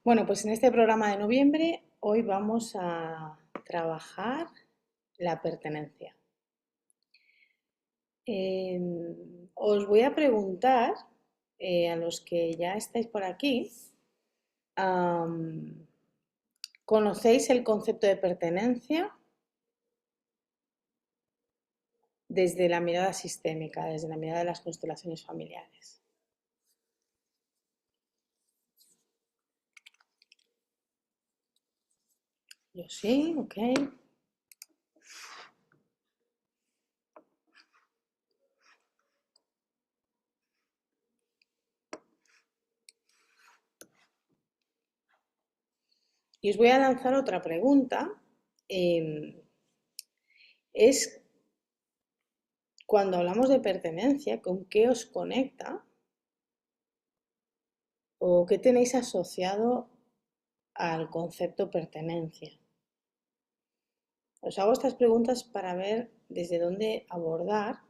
Bueno, pues en este programa de noviembre hoy vamos a trabajar la pertenencia. Os voy a preguntar a los que ya estáis por aquí, am, ¿conocéis el concepto de pertenencia desde la mirada sistémica, desde la mirada de las constelaciones familiares? Yo sí, ok. Y os voy a lanzar otra pregunta. Es cuando hablamos de pertenencia, ¿con qué os conecta o qué tenéis asociado al concepto pertenencia? Os hago estas preguntas para ver desde dónde abordar,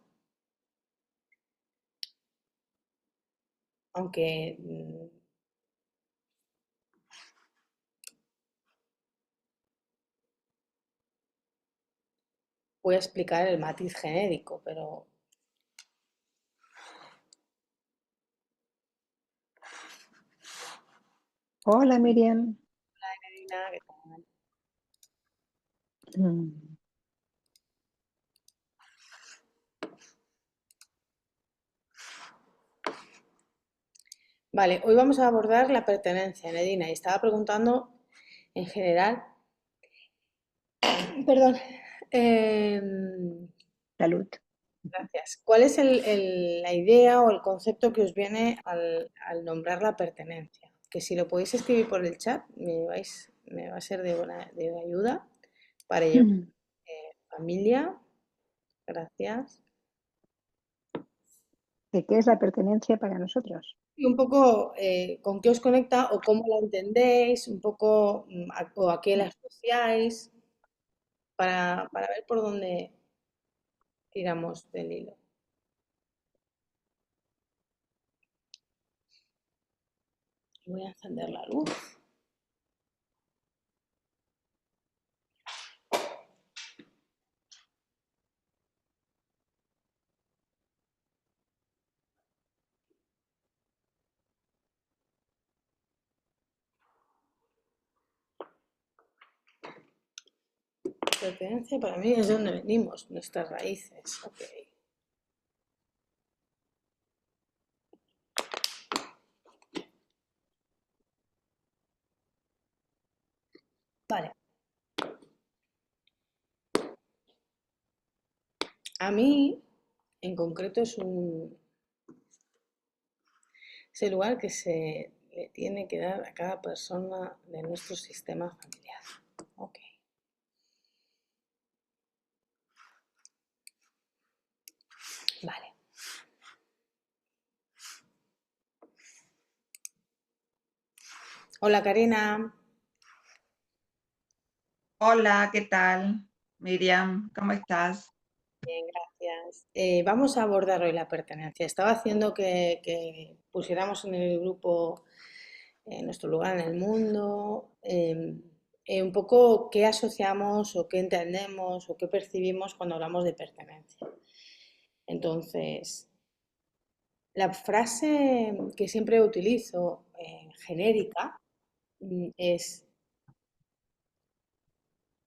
aunque voy a explicar el matiz genérico, pero Hola Miriam. Karina, ¿qué tal? Mm. Vale, hoy vamos a abordar la pertenencia, Nedina, y estaba preguntando en general, perdón, Salud. gracias. ¿Cuál es la idea o el concepto que os viene al nombrar la pertenencia? Que si lo podéis escribir por el chat, me va a ser de ayuda para ello. Mm. Familia, gracias. ¿De qué es la pertenencia para nosotros? Y un poco con qué os conecta o cómo la entendéis, un poco o a qué la asociáis, para ver por dónde tiramos del hilo. Voy a encender la luz. Pertenencia para mí es de donde venimos, nuestras raíces. Ok. Vale. A mí, en concreto, es el lugar que se le tiene que dar a cada persona de nuestro sistema familiar. Ok. Vale. Hola, Karina. Hola, ¿qué tal? Miriam, ¿cómo estás? Bien, gracias. Vamos a abordar hoy la pertenencia. Estaba haciendo que pusiéramos en el grupo nuestro lugar en el mundo, un poco qué asociamos o qué entendemos o qué percibimos cuando hablamos de pertenencia. Entonces, la frase que siempre utilizo genérica es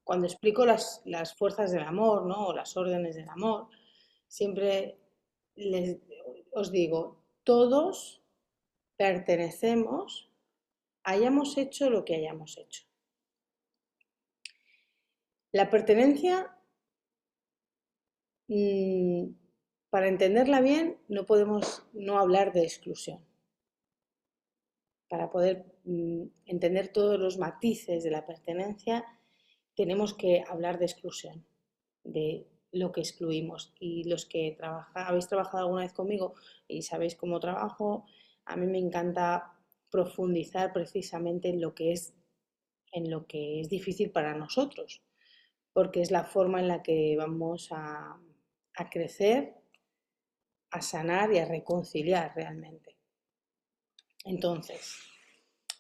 cuando explico las fuerzas del amor, ¿no? O las órdenes del amor, siempre les, os digo, todos pertenecemos, hayamos hecho lo que hayamos hecho. La pertenencia, mm, para entenderla bien, no podemos no hablar de exclusión. Para poder entender todos los matices de la pertenencia, tenemos que hablar de exclusión, de lo que excluimos. Y los que habéis trabajado alguna vez conmigo y sabéis cómo trabajo, a mí me encanta profundizar precisamente en lo que es difícil para nosotros, porque es la forma en la que vamos a crecer, a sanar y a reconciliar realmente. Entonces,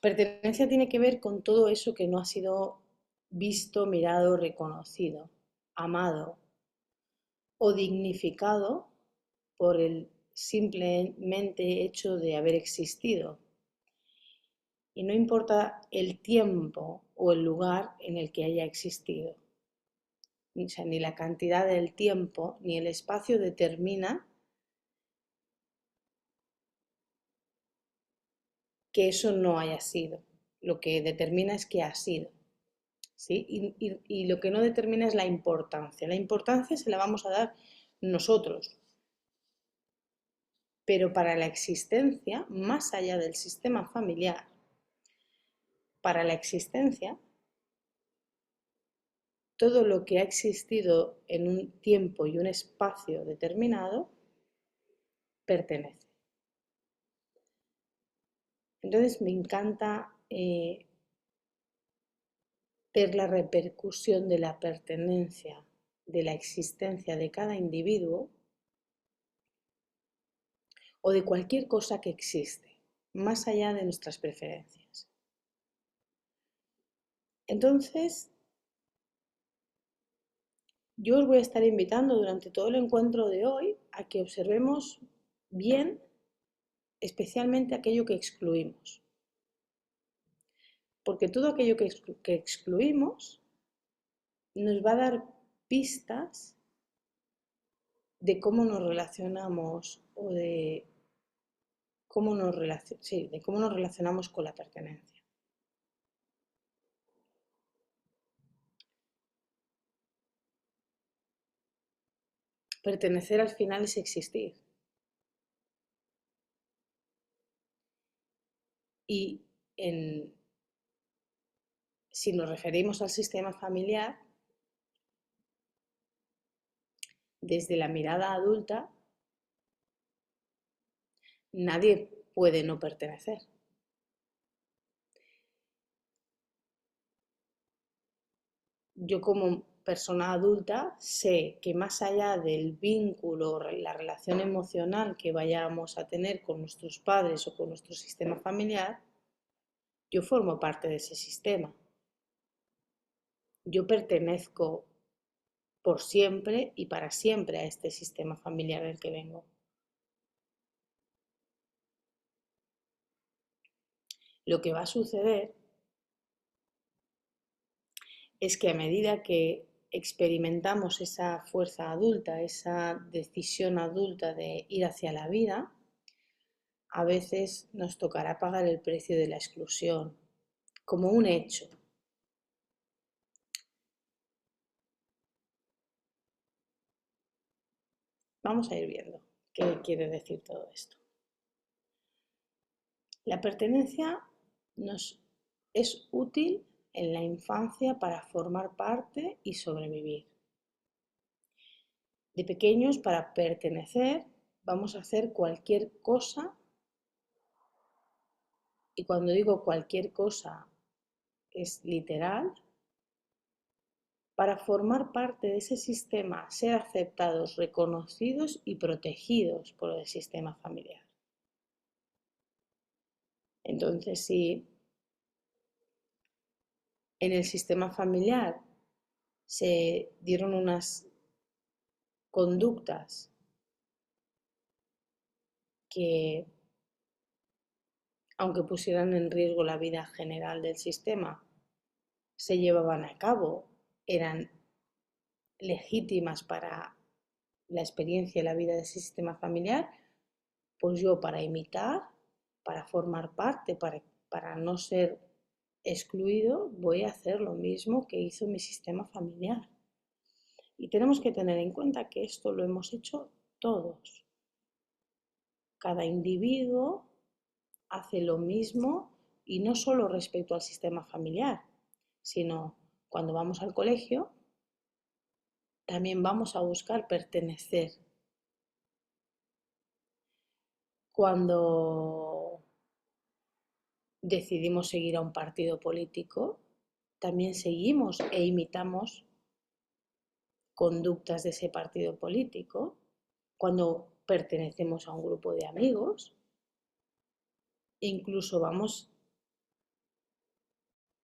Pertenencia tiene que ver con todo eso que no ha sido visto, mirado, reconocido, amado o dignificado por el simplemente hecho de haber existido. Y no importa el tiempo o el lugar en el que haya existido. O sea, ni la cantidad del tiempo ni el espacio determina que eso no haya sido. Lo que determina es que ha sido. ¿Sí? Y lo que no determina es la importancia. La importancia se la vamos a dar nosotros. Pero para la existencia, más allá del sistema familiar, para la existencia, todo lo que ha existido en un tiempo y un espacio determinado pertenece. Entonces me encanta ver la repercusión de la pertenencia, de la existencia de cada individuo o de cualquier cosa que existe, más allá de nuestras preferencias. Entonces, yo os voy a estar invitando durante todo el encuentro de hoy a que observemos bien, especialmente aquello que excluimos. Porque todo aquello que excluimos nos va a dar pistas de cómo nos relacionamos o de cómo nos relacionamos con la pertenencia. Pertenecer al final es existir. Y si nos referimos al sistema familiar, desde la mirada adulta, nadie puede no pertenecer. Yo como persona adulta sé que más allá del vínculo, la relación emocional que vayamos a tener con nuestros padres o con nuestro sistema familiar, yo formo parte de ese sistema. Yo pertenezco por siempre y para siempre a este sistema familiar del que vengo. Lo que va a suceder es que a medida que experimentamos esa fuerza adulta, esa decisión adulta de ir hacia la vida, a veces nos tocará pagar el precio de la exclusión, como un hecho. Vamos a ir viendo qué quiere decir todo esto. La pertenencia nos es útil en la infancia para formar parte y sobrevivir. De pequeños, para pertenecer, vamos a hacer cualquier cosa, y cuando digo cualquier cosa es literal, para formar parte de ese sistema, ser aceptados, reconocidos y protegidos por el sistema familiar. Entonces, si en el sistema familiar se dieron unas conductas que, aunque pusieran en riesgo la vida general del sistema, se llevaban a cabo, eran legítimas para la experiencia y la vida de ese sistema familiar, pues yo para imitar, para formar parte, para no ser excluido, voy a hacer lo mismo que hizo mi sistema familiar. Y tenemos que tener en cuenta que esto lo hemos hecho todos. Cada individuo hace lo mismo y no solo respecto al sistema familiar, sino cuando vamos al colegio, también vamos a buscar pertenecer. Cuando decidimos seguir a un partido político, también seguimos e imitamos conductas de ese partido político. Cuando pertenecemos a un grupo de amigos, incluso vamos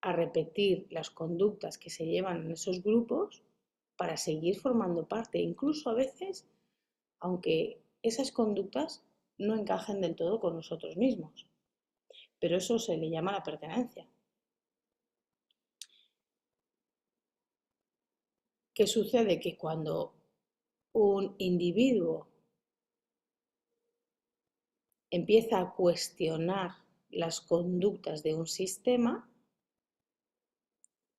a repetir las conductas que se llevan en esos grupos para seguir formando parte, incluso a veces, aunque esas conductas no encajen del todo con nosotros mismos. Pero eso se le llama la pertenencia. ¿Qué sucede? Que cuando un individuo empieza a cuestionar las conductas de un sistema,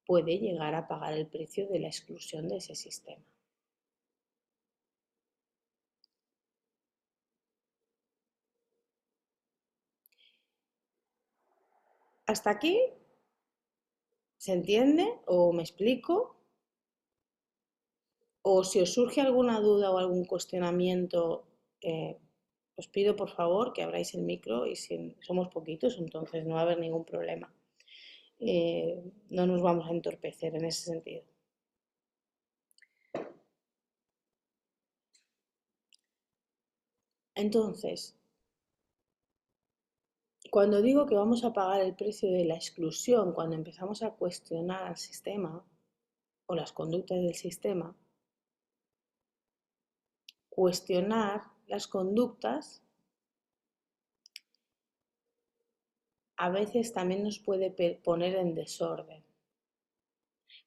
puede llegar a pagar el precio de la exclusión de ese sistema. ¿Hasta aquí se entiende o me explico? O si os surge alguna duda o algún cuestionamiento, os pido por favor que abráis el micro, y si somos poquitos, entonces no va a haber ningún problema. No nos vamos a entorpecer en ese sentido. Entonces, cuando digo que vamos a pagar el precio de la exclusión, cuando empezamos a cuestionar al sistema o las conductas del sistema, cuestionar las conductas a veces también nos puede poner en desorden,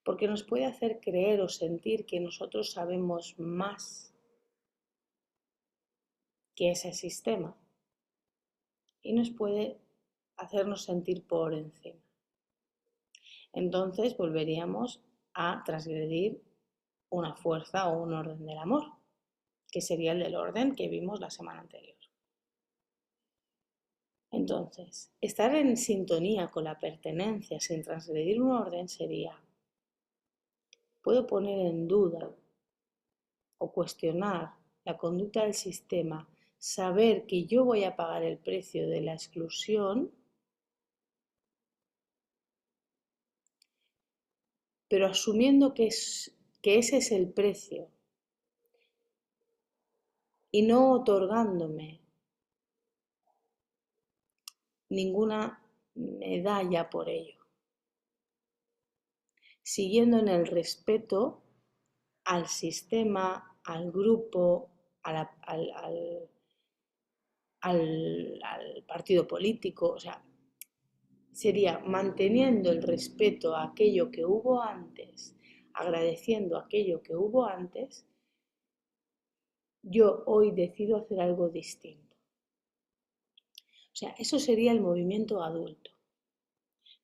porque nos puede hacer creer o sentir que nosotros sabemos más que ese sistema y nos puede hacernos sentir por encima. Entonces volveríamos a transgredir una fuerza o un orden del amor, que sería el del orden que vimos la semana anterior. Entonces, estar en sintonía con la pertenencia sin transgredir un orden sería: puedo poner en duda o cuestionar la conducta del sistema, saber que yo voy a pagar el precio de la exclusión, pero asumiendo que ese es el precio y no otorgándome ninguna medalla por ello, siguiendo en el respeto al sistema, al grupo, al partido político. O sea, sería manteniendo el respeto a aquello que hubo antes, agradeciendo aquello que hubo antes. Yo hoy decido hacer algo distinto. O sea, eso sería el movimiento adulto.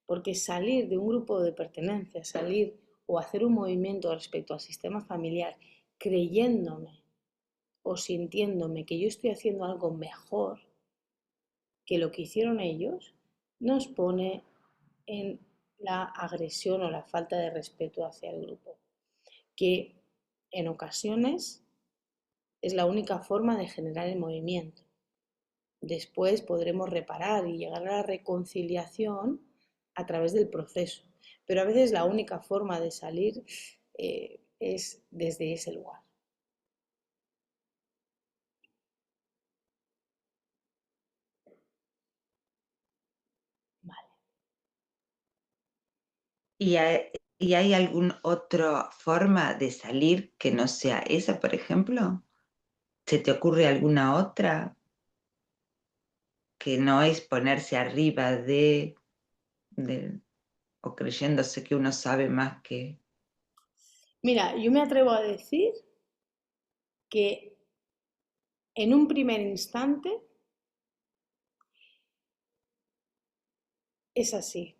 Porque salir de un grupo de pertenencia, salir o hacer un movimiento respecto al sistema familiar, creyéndome o sintiéndome que yo estoy haciendo algo mejor que lo que hicieron ellos, nos pone en la agresión o la falta de respeto hacia el grupo, que en ocasiones es la única forma de generar el movimiento. Después podremos reparar y llegar a la reconciliación a través del proceso, pero a veces la única forma de salir es desde ese lugar. Vale. ¿Y hay alguna otra forma de salir que no sea esa, por ejemplo? ¿Se te ocurre alguna otra que no es ponerse arriba o creyéndose que uno sabe más que... Mira, yo me atrevo a decir que en un primer instante es así.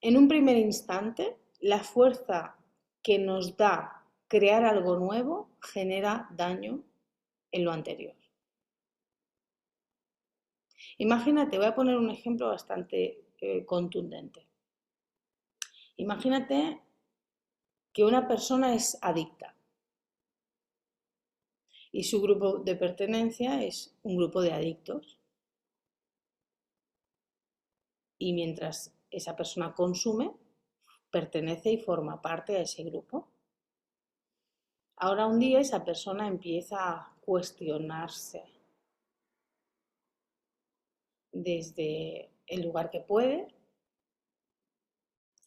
En un primer instante, la fuerza que nos da crear algo nuevo genera daño en lo anterior. Imagínate, voy a poner un ejemplo bastante contundente. Imagínate que una persona es adicta y su grupo de pertenencia es un grupo de adictos. Y mientras esa persona consume, pertenece y forma parte de ese grupo. Ahora un día esa persona empieza a cuestionarse desde el lugar que puede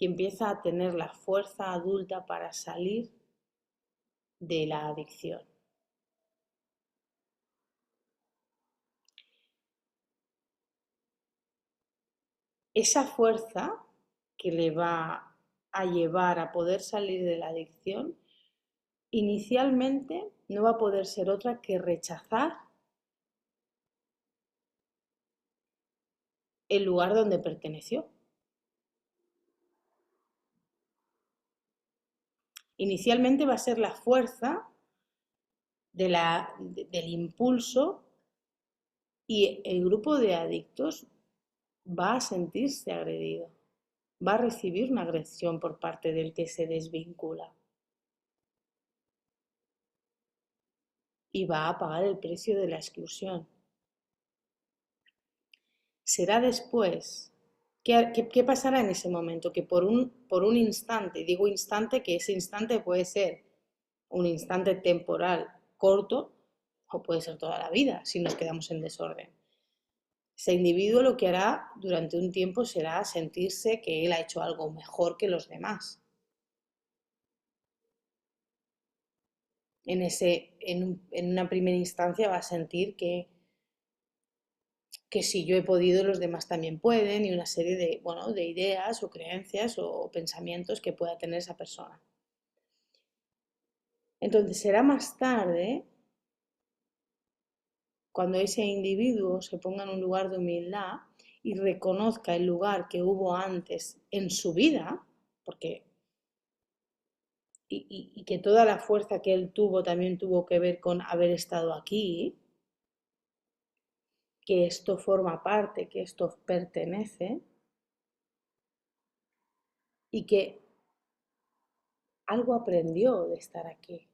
y empieza a tener la fuerza adulta para salir de la adicción. Esa fuerza que le va a llevar a poder salir de la adicción, inicialmente no va a poder ser otra que rechazar el lugar donde perteneció. Inicialmente va a ser la fuerza del impulso y el grupo de adictos va a sentirse agredido, va a recibir una agresión por parte del que se desvincula y va a pagar el precio de la exclusión. Será después, ¿qué pasará en ese momento? Que por un instante, digo instante, que ese instante puede ser un instante temporal corto o puede ser toda la vida si nos quedamos en desorden. Ese individuo lo que hará durante un tiempo será sentirse que él ha hecho algo mejor que los demás. En una primera instancia va a sentir que si yo he podido, los demás también pueden, y una serie de ideas o creencias o pensamientos que pueda tener esa persona. Entonces será más tarde, cuando ese individuo se ponga en un lugar de humildad y reconozca el lugar que hubo antes en su vida, porque y que toda la fuerza que él tuvo también tuvo que ver con haber estado aquí, que esto forma parte, que esto pertenece, y que algo aprendió de estar aquí.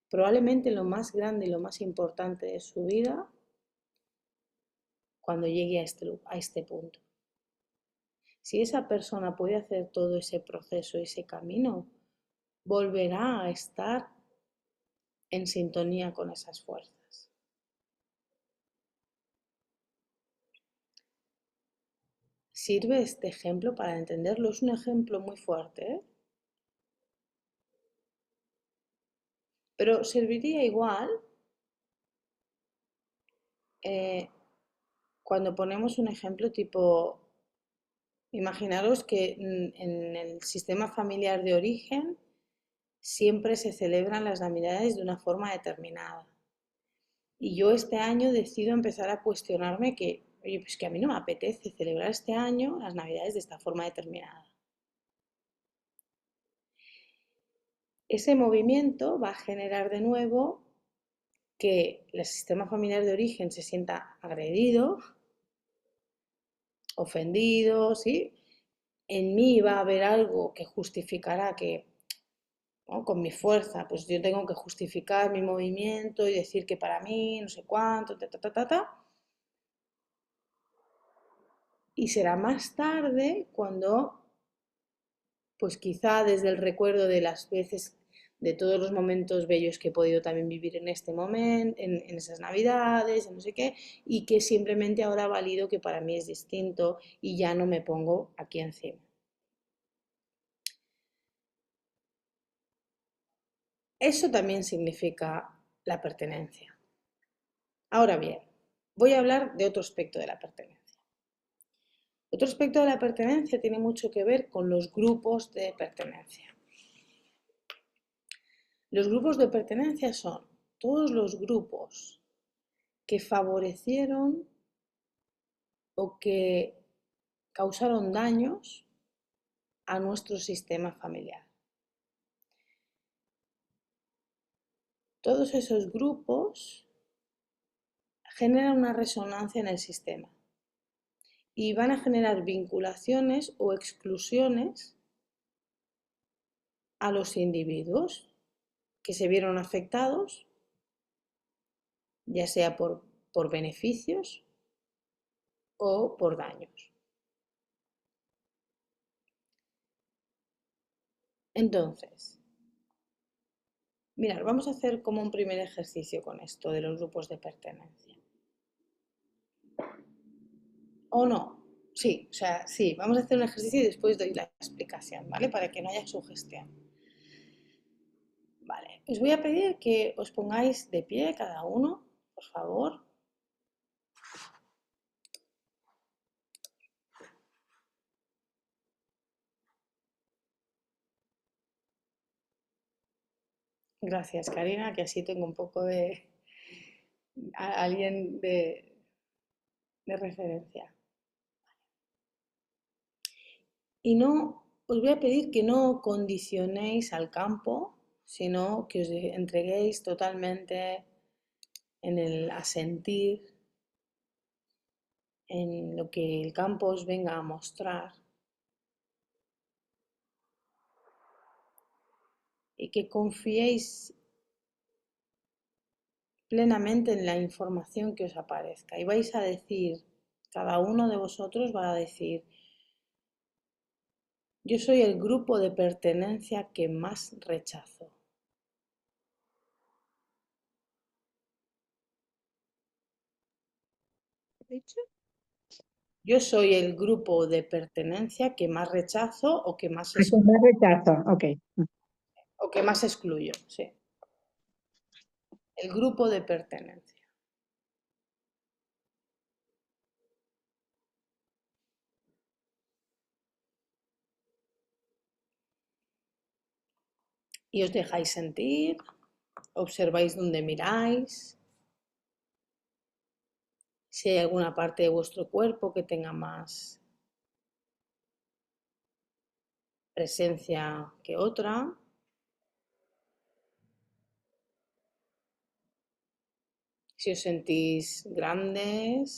Probablemente lo más grande y lo más importante de su vida cuando llegue a este punto. Si esa persona puede hacer todo ese proceso, ese camino, volverá a estar en sintonía con esas fuerzas. Sirve este ejemplo para entenderlo. Es un ejemplo muy fuerte, ¿eh? Pero serviría igual cuando ponemos un ejemplo tipo, imaginaros que en el sistema familiar de origen siempre se celebran las Navidades de una forma determinada. Y yo este año decido empezar a cuestionarme que, oye, pues que a mí no me apetece celebrar este año las Navidades de esta forma determinada. Ese movimiento va a generar de nuevo que el sistema familiar de origen se sienta agredido, ofendido, ¿sí? En mí va a haber algo que justificará que, ¿no?, con mi fuerza, pues yo tengo que justificar mi movimiento y decir que para mí, no sé cuánto, Y será más tarde cuando, pues quizá desde el recuerdo de las veces, de todos los momentos bellos que he podido también vivir en este momento, en esas Navidades, en no sé qué, y que simplemente ahora valido que para mí es distinto y ya no me pongo aquí encima. Eso también significa la pertenencia. Ahora bien, voy a hablar de otro aspecto de la pertenencia. Otro aspecto de la pertenencia tiene mucho que ver con los grupos de pertenencia. Los grupos de pertenencia son todos los grupos que favorecieron o que causaron daños a nuestro sistema familiar. Todos esos grupos generan una resonancia en el sistema y van a generar vinculaciones o exclusiones a los individuos que se vieron afectados, ya sea por beneficios o por daños. Entonces, mirad, vamos a hacer como un primer ejercicio con esto de los grupos de pertenencia. ¿O no? Sí, o sea, sí, vamos a hacer un ejercicio y después doy la explicación, ¿vale? Para que no haya sugestión. Vale, os voy a pedir que os pongáis de pie cada uno, por favor. Gracias, Karina, que así tengo un poco de alguien de referencia. Y no, os voy a pedir que no condicionéis al campo, sino que os entreguéis totalmente en el asentir, en lo que el campo os venga a mostrar y que confiéis plenamente en la información que os aparezca. Y vais a decir, cada uno de vosotros va a decir, yo soy el grupo de pertenencia que más rechazo. ¿Dicho? Yo soy el grupo de pertenencia que más rechazo o que más, Aquí más rechazo, ok. o que más excluyo. Sí. El grupo de pertenencia. Y os dejáis sentir, observáis dónde miráis, si hay alguna parte de vuestro cuerpo que tenga más presencia que otra. Si os sentís grandes,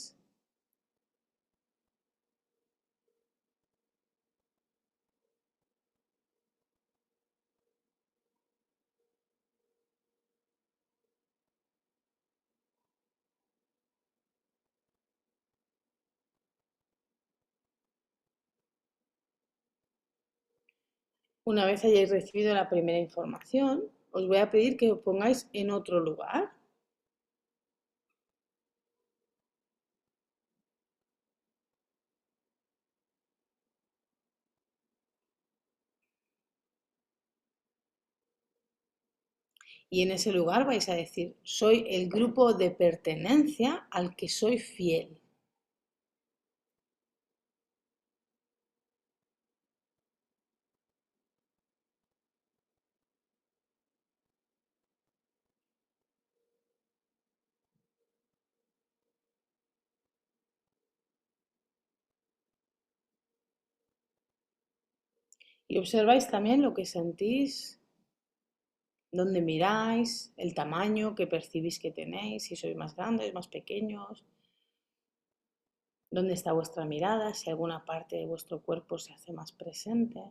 una vez hayáis recibido la primera información, os voy a pedir que os pongáis en otro lugar. Y en ese lugar vais a decir, soy el grupo de pertenencia al que soy fiel. Y observáis también lo que sentís, dónde miráis, el tamaño que percibís que tenéis, si sois más grandes, más pequeños, dónde está vuestra mirada, si alguna parte de vuestro cuerpo se hace más presente.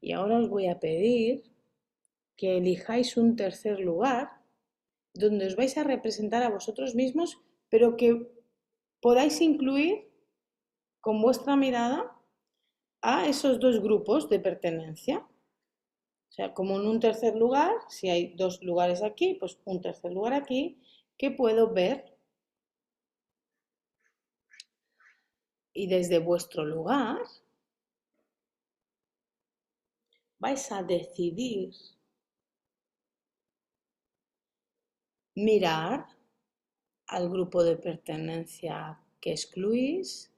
Y ahora os voy a pedir que elijáis un tercer lugar donde os vais a representar a vosotros mismos, pero que podáis incluir con vuestra mirada a esos dos grupos de pertenencia. O sea, como en un tercer lugar, si hay dos lugares aquí, pues un tercer lugar aquí, que puedo ver. Y desde vuestro lugar vais a decidir mirar al grupo de pertenencia que excluís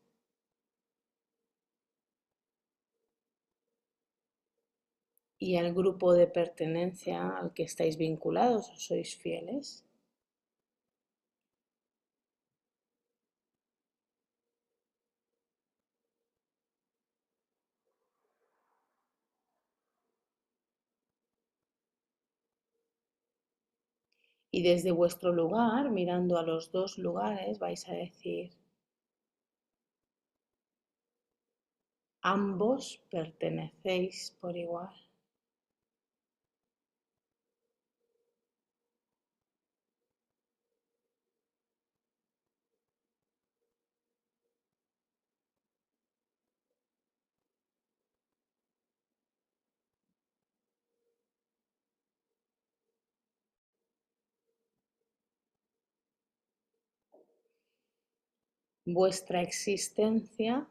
y al grupo de pertenencia al que estáis vinculados o sois fieles. Y desde vuestro lugar, mirando a los dos lugares, vais a decir, ambos pertenecéis por igual. Vuestra existencia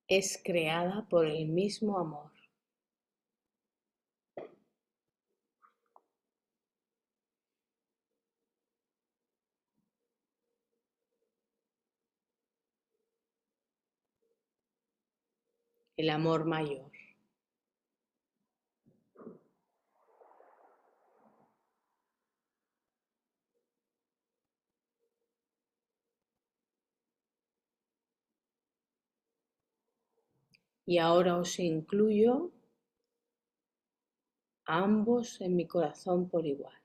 es creada por el mismo amor. El amor mayor. Y ahora os incluyo a ambos en mi corazón por igual.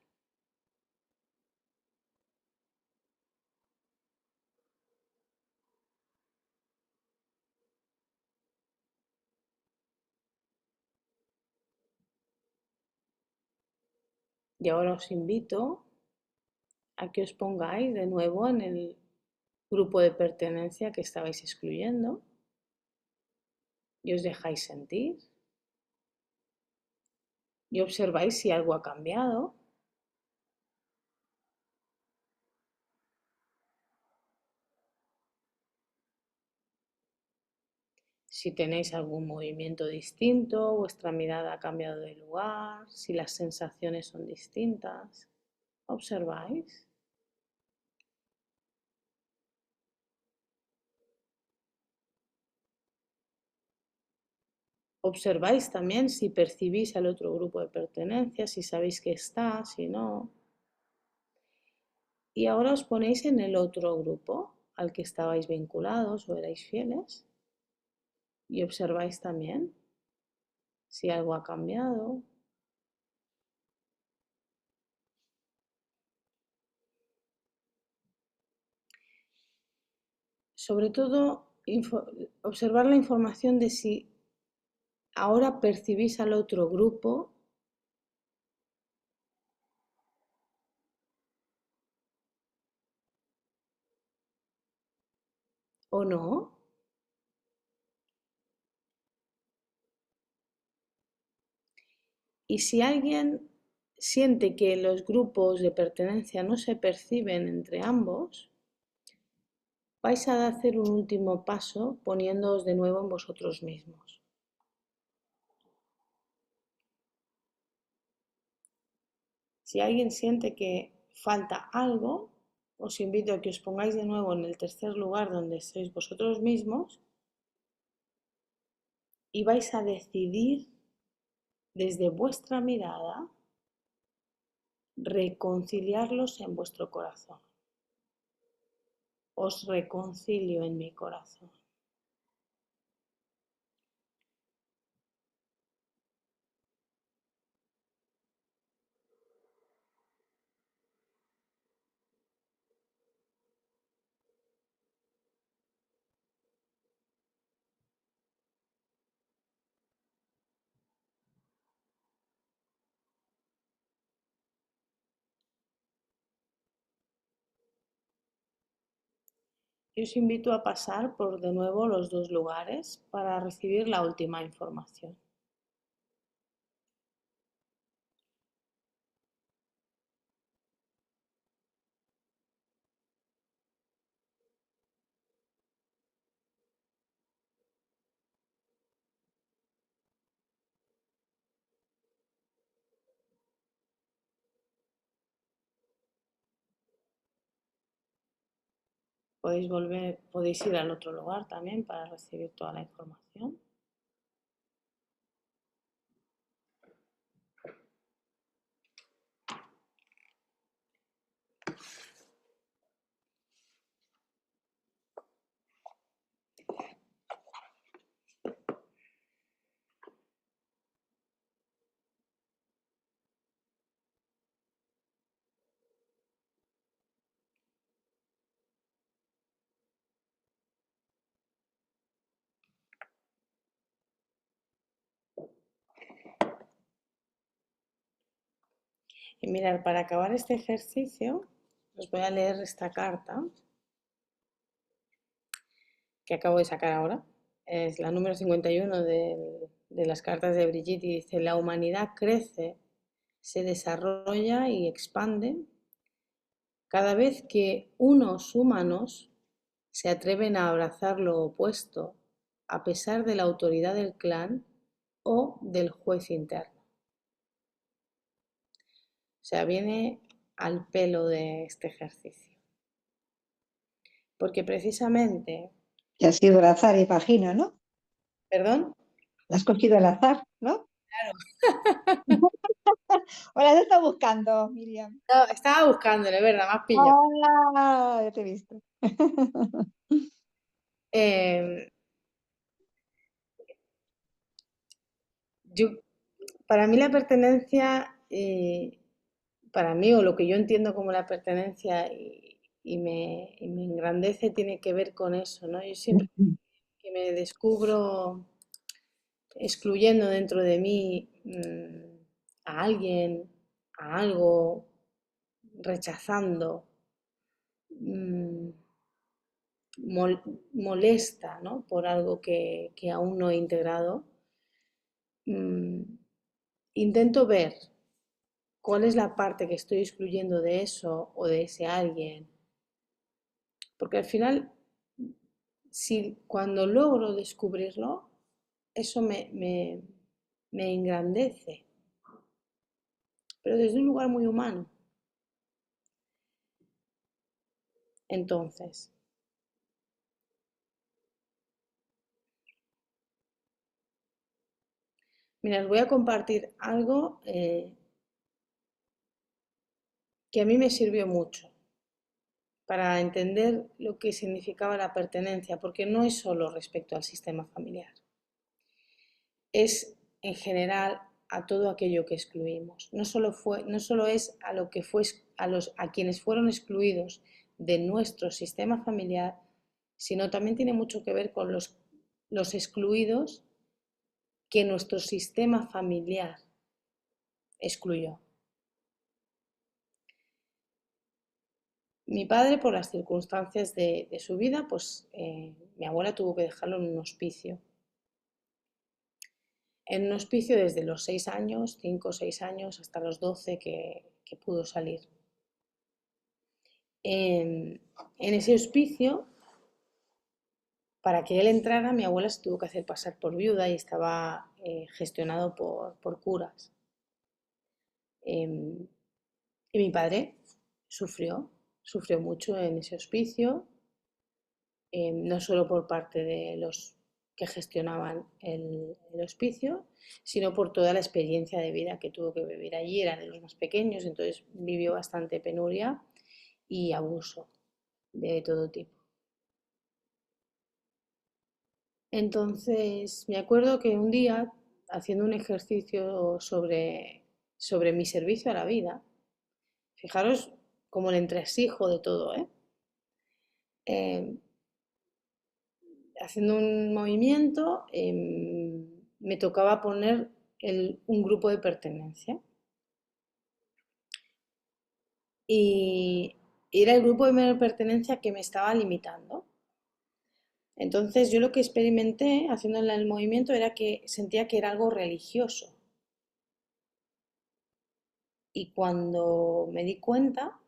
Y ahora os invito a que os pongáis de nuevo en el grupo de pertenencia que estabais excluyendo y os dejáis sentir y observáis si algo ha cambiado. Si tenéis algún movimiento distinto, vuestra mirada ha cambiado de lugar, si las sensaciones son distintas, observáis. Observáis también si percibís al otro grupo de pertenencia, si sabéis que está, si no. Y ahora os ponéis en el otro grupo al que estabais vinculados o erais fieles y observáis también si algo ha cambiado. Sobre todo, observar la información de si ahora percibís al otro grupo o no. Y si alguien siente que los grupos de pertenencia no se perciben entre ambos, vais a hacer un último paso poniéndoos de nuevo en vosotros mismos. Si alguien siente que falta algo, os invito a que os pongáis de nuevo en el tercer lugar donde sois vosotros mismos y vais a decidir desde vuestra mirada reconciliarlos en vuestro corazón. Os reconcilio en mi corazón. Y os invito a pasar por de nuevo los dos lugares para recibir la última información. Podéis ir al otro lugar también para recibir toda la información. Y mirad, para acabar este ejercicio, os voy a leer esta carta que acabo de sacar ahora. Es la número 51 de las cartas de Brigitte y dice: la humanidad crece, se desarrolla y expande Cada vez que unos humanos se atreven a abrazar lo opuesto, a pesar de la autoridad del clan o del juez interno. O sea, viene al pelo de este ejercicio. Porque precisamente, Que ha sido al azar, imagino, ¿no? ¿perdón? La has cogido al azar, ¿no? ¿O la has estado buscando, Miriam? No, estaba buscándole, ¿verdad? Me has pillado. Ah, ya te he visto. Eh, yo, para mí la pertenencia, para mí, o lo que yo entiendo como la pertenencia y me engrandece, tiene que ver con eso, ¿no? Yo siempre que me descubro excluyendo dentro de mí a alguien, a algo, rechazando, mm, molesta, ¿no? Por algo que aún no he integrado, mm, intento ver cuál es la parte que estoy excluyendo de eso o de ese alguien. Porque al final, si cuando logro descubrirlo, eso me engrandece, pero desde un lugar muy humano. Entonces, mira, os voy a compartir algo que a mí me sirvió mucho para entender lo que significaba la pertenencia, porque no es solo respecto al sistema familiar, es en general a todo aquello que excluimos. No solo es a lo que fue a quienes fueron excluidos de nuestro sistema familiar, sino también tiene mucho que ver con los excluidos que nuestro sistema familiar excluyó. Mi padre, por las circunstancias de su vida, pues mi abuela tuvo que dejarlo en un hospicio. En un hospicio desde los 6 años, 5 o 6 años, hasta los 12 que pudo salir. En ese hospicio, para que él entrara, mi abuela se tuvo que hacer pasar por viuda y estaba gestionado por curas. Y mi padre sufrió mucho en ese hospicio, no solo por parte de los que gestionaban el hospicio, sino por toda la experiencia de vida que tuvo que vivir allí. Era de los más pequeños, entonces vivió bastante penuria y abuso de todo tipo. Entonces, me acuerdo que un día, haciendo un ejercicio sobre mi servicio a la vida, fijaros como el entresijo de todo, ¿eh? Eh, Haciendo un movimiento, me tocaba poner un grupo de pertenencia. Y era el grupo de pertenencia que me estaba limitando. Entonces yo lo que experimenté haciendo el movimiento era que sentía que era algo religioso. Y cuando me di cuenta,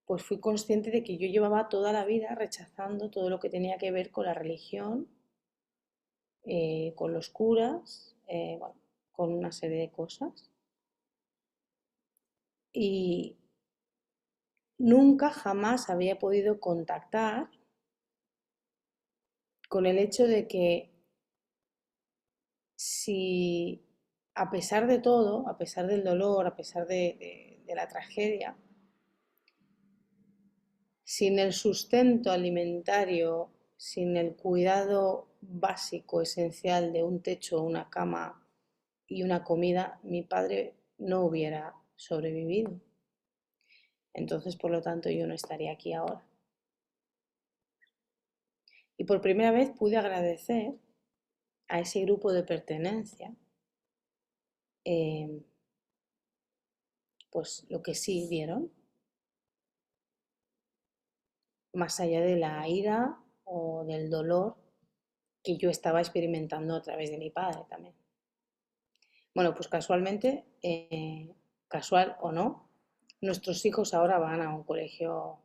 pues fui consciente de que yo llevaba toda la vida rechazando todo lo que tenía que ver con la religión, con los curas, bueno, con una serie de cosas. Y nunca jamás había podido contactar con el hecho de que si a pesar de todo, a pesar del dolor, a pesar de la tragedia, sin el sustento alimentario, sin el cuidado básico, esencial de un techo, una cama y una comida, mi padre no hubiera sobrevivido. Entonces, por lo tanto, yo no estaría aquí ahora. Y por primera vez pude agradecer a ese grupo de pertenencia, eh, pues lo que sí dieron, más allá de la ira o del dolor que yo estaba experimentando a través de mi padre también. Bueno, pues casualmente, casual o no, Nuestros hijos ahora van a un colegio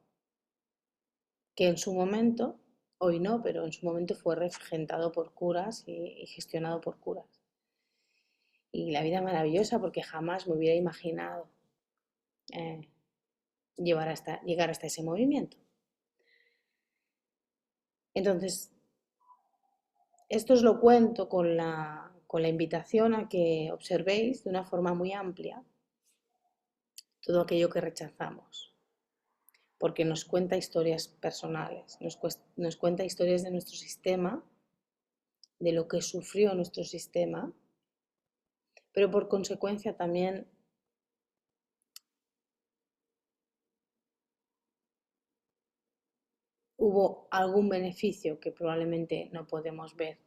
que en su momento, hoy no, pero en su momento fue regentado por curas y gestionado por curas. Y la vida maravillosa porque jamás me hubiera imaginado eh, llegar hasta ese movimiento. Entonces, esto os lo cuento con la invitación a que observéis de una forma muy amplia todo aquello que rechazamos, porque nos cuenta historias personales, nos cuenta historias de nuestro sistema, de lo que sufrió nuestro sistema, pero por consecuencia también hubo algún beneficio que probablemente no podemos ver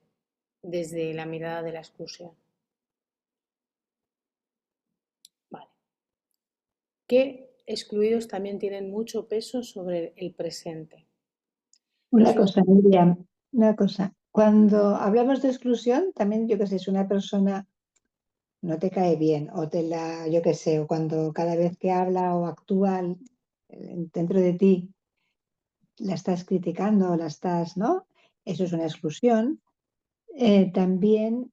desde la mirada de la exclusión. Vale. Que excluidos también tienen mucho peso sobre el presente. Una cosa, Miriam, una cosa. Cuando hablamos de exclusión, también, yo qué sé, si una persona no te cae bien o yo qué sé, o cuando cada vez que habla o actúa dentro de ti, la estás criticando o la estás, ¿no? Eso es una exclusión. También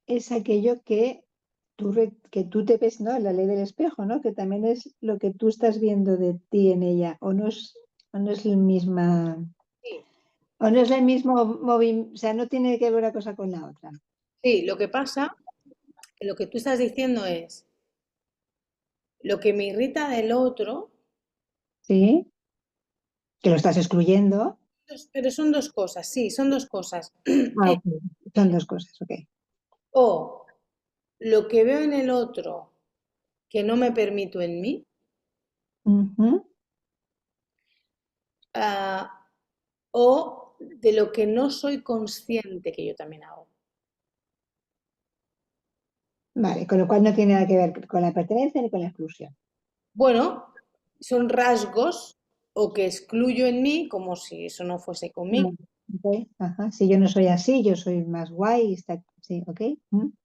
es aquello que tú te ves, ¿no? La ley del espejo, ¿no? Que también es lo que tú estás viendo de ti en ella, o no es la misma, Sí, o no es el mismo movimiento, o sea, no tiene que ver una cosa con la otra. sí, lo que pasa, que lo que tú estás diciendo es, lo que me irrita del otro, ¿Sí? Que lo estás excluyendo. pero son dos cosas, sí, son dos cosas. Ah, ok. Son dos cosas, ok. O lo que veo en el otro que no me permito en mí, Ujú. ah, o de lo que no soy consciente que yo también hago. Vale, con lo cual no tiene nada que ver con la pertenencia ni con la exclusión. Bueno, son rasgos o que excluyo en mí como si eso no fuese conmigo, Mm, ok, ajá. Si yo no soy así, yo soy más guay, sí, ok.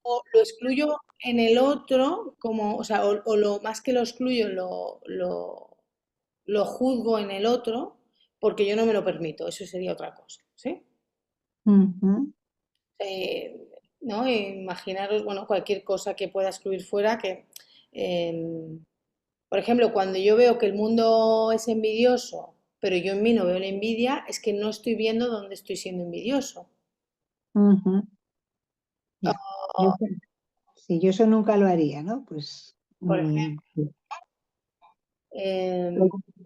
o lo excluyo en el otro como, o sea, o lo más que lo excluyo, lo juzgo en el otro porque yo no me lo permito, eso sería otra cosa, ¿sí? Ujú. Eh, ¿No? Imaginaros, bueno, cualquier cosa que pueda excluir fuera, que, eh, por ejemplo, cuando yo veo que el mundo es envidioso, pero yo en mí no veo la envidia, es que no estoy viendo dónde estoy siendo envidioso. Ujú. Ya. Yo, O, sí, yo eso nunca lo haría, ¿no? Pues, por ejemplo, sí. eh,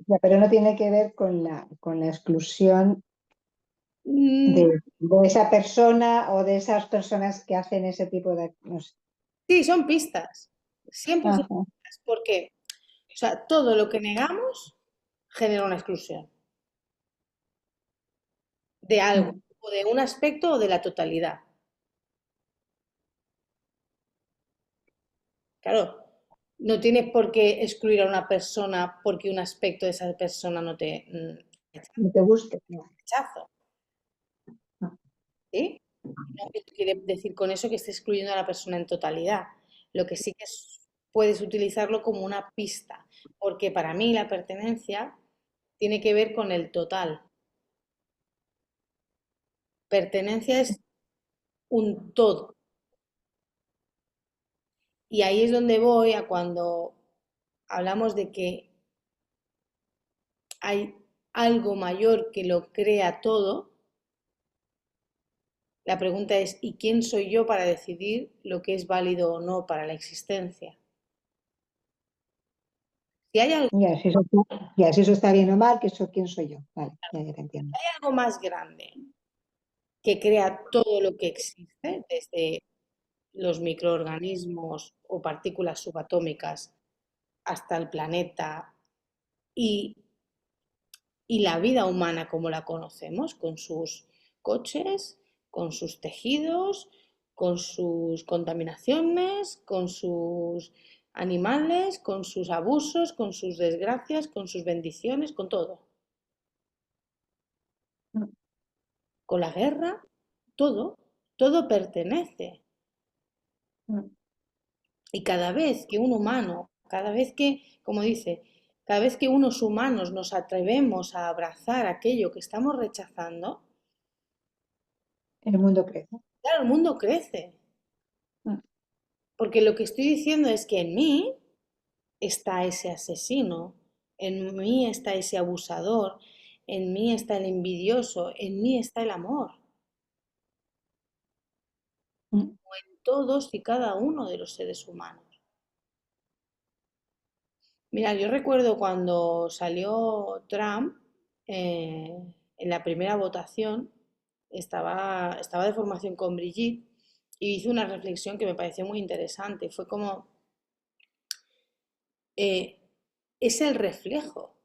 Ya, pero no tiene que ver con la exclusión mm, de esa persona o de esas personas que hacen ese tipo de... No sé. sí, son pistas, siempre son Ajá. pistas, porque, o sea, todo lo que negamos genera una exclusión de algo, Mm. o de un aspecto o de la totalidad. Claro, no tienes por qué excluir a una persona porque un aspecto de esa persona no te No te guste. No. rechazo, No. ¿sí? No quiere decir con eso que estés excluyendo a la persona en totalidad. Lo que sí que puedes utilizarlo como una pista, porque para mí la pertenencia tiene que ver con el total. Pertenencia es un todo. Y ahí es donde voy a cuando hablamos de que hay algo mayor que lo crea todo. La pregunta es, ¿y quién soy yo para decidir lo que es válido o no para la existencia? Si hay algo, Ya, si eso está bien o mal, que eso, ¿quién soy yo? Vale, ya te entiendo. algo más grande que crea todo lo que existe, desde los microorganismos o partículas subatómicas hasta el planeta y, y la vida humana como la conocemos, con sus coches, con sus tejidos, con sus contaminaciones, con sus animales, con sus abusos, con sus desgracias, con sus bendiciones, con todo. Con la guerra, todo, todo pertenece. Mm. Y cada vez que un humano, cada vez que, como dice, Cada vez que unos humanos nos atrevemos a abrazar aquello que estamos rechazando, El mundo crece. claro, el mundo crece. Mm. Porque lo que estoy diciendo es que en mí está ese asesino, en mí está ese abusador, en mí está el envidioso, en mí está el amor, Mm. en todos y cada uno de los seres humanos. Mira, yo recuerdo cuando salió Trump en la primera votación, estaba de formación con Brigitte y hizo una reflexión que me pareció muy interesante. Fue como, eh, es el reflejo,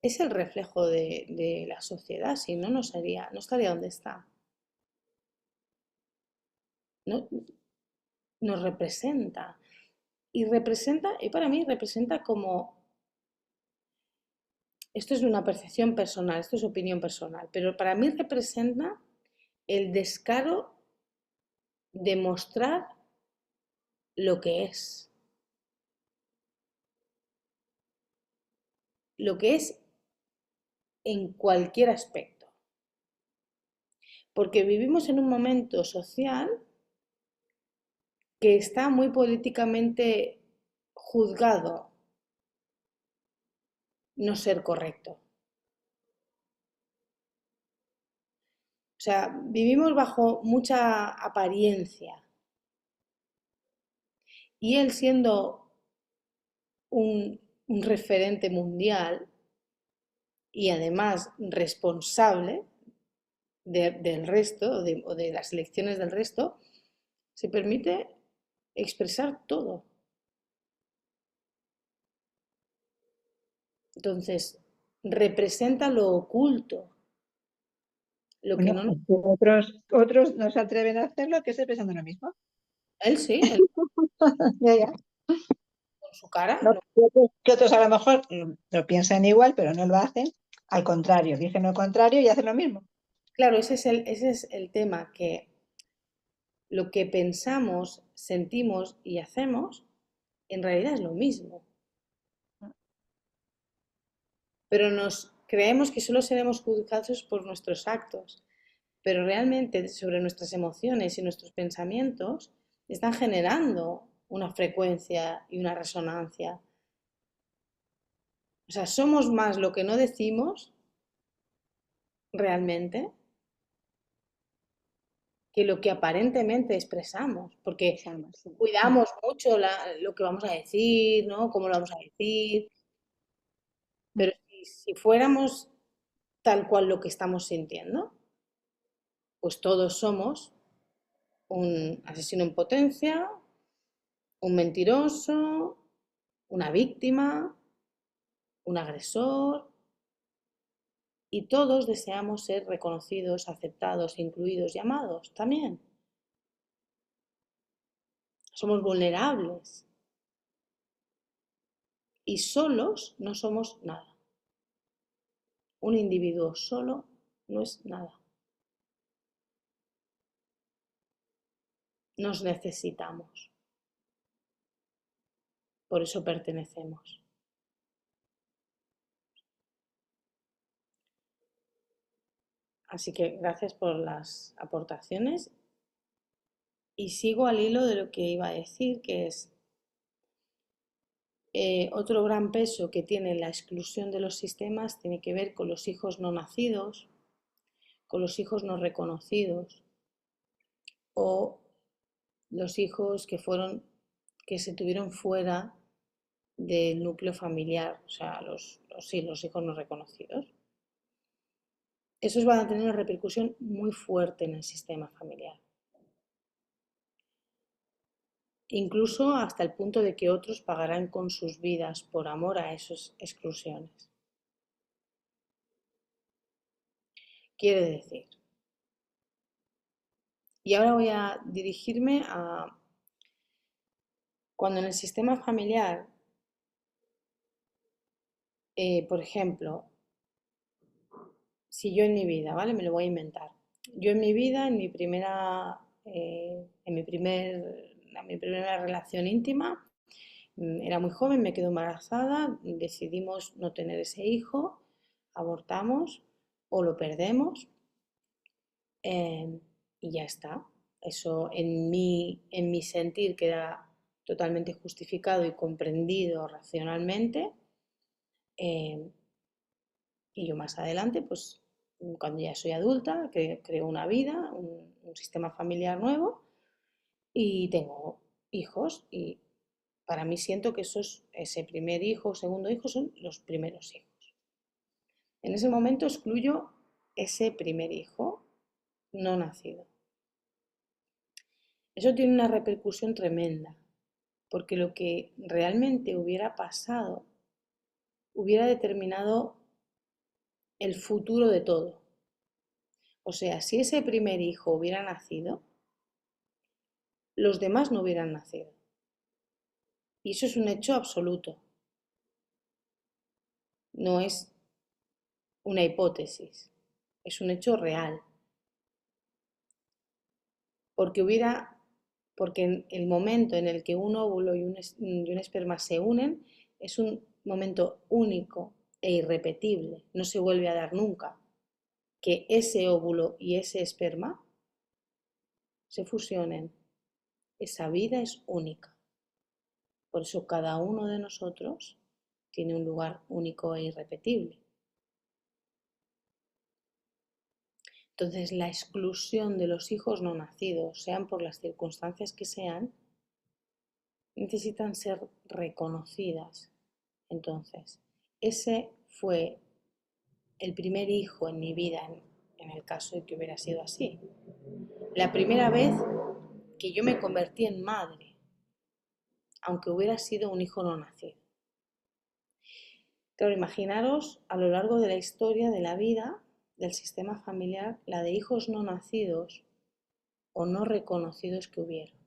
es el reflejo de la sociedad, si no, no estaría donde está. No, nos representa. Y para mí representa como, esto es una percepción personal, esto es opinión personal, pero para mí representa el descaro de mostrar lo que es en cualquier aspecto. Porque vivimos en un momento social que está muy políticamente juzgado no ser correcto. O sea, vivimos bajo mucha apariencia. Y él siendo un referente mundial y además responsable del resto o de las elecciones del resto, se permite expresar todo. Entonces, representa lo oculto, lo que Bueno, no... es que otros no se atreven a hacerlo, que estoy pensando lo mismo. Él sí, él Ya, ya. con su cara. No, que otros a lo mejor lo piensan igual, pero no lo hacen. Al contrario, dicen lo contrario y hacen lo mismo. Claro, ese es el tema, que lo que pensamos, sentimos y hacemos, en realidad es lo mismo. Pero nos creemos que solo seremos juzgados por nuestros actos, pero realmente sobre nuestras emociones y nuestros pensamientos están generando una frecuencia y una resonancia. O sea, somos más lo que no decimos realmente que lo que aparentemente expresamos, porque Pensamos, sí. cuidamos mucho lo que vamos a decir, ¿no? Cómo lo vamos a decir, pero si fuéramos tal cual lo que estamos sintiendo, pues todos somos un asesino en potencia, un mentiroso, una víctima, un agresor, y todos deseamos ser reconocidos, aceptados, incluidos y amados también. Somos vulnerables y solos no somos nada. Un individuo solo no es nada. Nos necesitamos. Por eso pertenecemos. Así que gracias por las aportaciones y sigo al hilo de lo que iba a decir, que es otro gran peso que tiene la exclusión de los sistemas tiene que ver con los hijos no nacidos, con los hijos no reconocidos o los hijos que se tuvieron fuera del núcleo familiar, o sea, los hijos no reconocidos. Esos van a tener una repercusión muy fuerte en el sistema familiar. Incluso hasta el punto de que otros pagarán con sus vidas por amor a esas exclusiones. Quiere decir, y ahora voy a dirigirme a cuando en el sistema familiar, por ejemplo, si yo en mi vida, ¿vale? Me lo voy a inventar. Yo en mi vida, en mi primera relación íntima, Era muy joven, me quedo embarazada, decidimos no tener ese hijo, abortamos o lo perdemos y ya está. Eso en mi sentir queda totalmente justificado y comprendido racionalmente. Y yo más adelante, pues cuando ya soy adulta, creo una vida, un sistema familiar nuevo y tengo hijos y para mí siento que ese primer hijo o segundo hijo son los primeros hijos. En ese momento excluyo ese primer hijo no nacido. Eso tiene una repercusión tremenda, porque lo que realmente hubiera pasado hubiera determinado el futuro de todo. O sea, si ese primer hijo hubiera nacido, los demás no hubieran nacido. Y eso es un hecho absoluto, no es una hipótesis, es un hecho real. Porque en el momento en el que un óvulo y un esperma se unen es un momento único e irrepetible, no se vuelve a dar nunca, que ese óvulo y ese esperma se fusionen. Esa vida es única. Por eso cada uno de nosotros tiene un lugar único e irrepetible. Entonces, la exclusión de los hijos no nacidos, sean por las circunstancias que sean, necesitan ser reconocidas. Entonces, ese fue el primer hijo en mi vida, en el caso de que hubiera sido así. La primera vez que yo me convertí en madre, aunque hubiera sido un hijo no nacido. Claro, imaginaros a lo largo de la historia de la vida del sistema familiar, la de hijos no nacidos o no reconocidos que hubieron.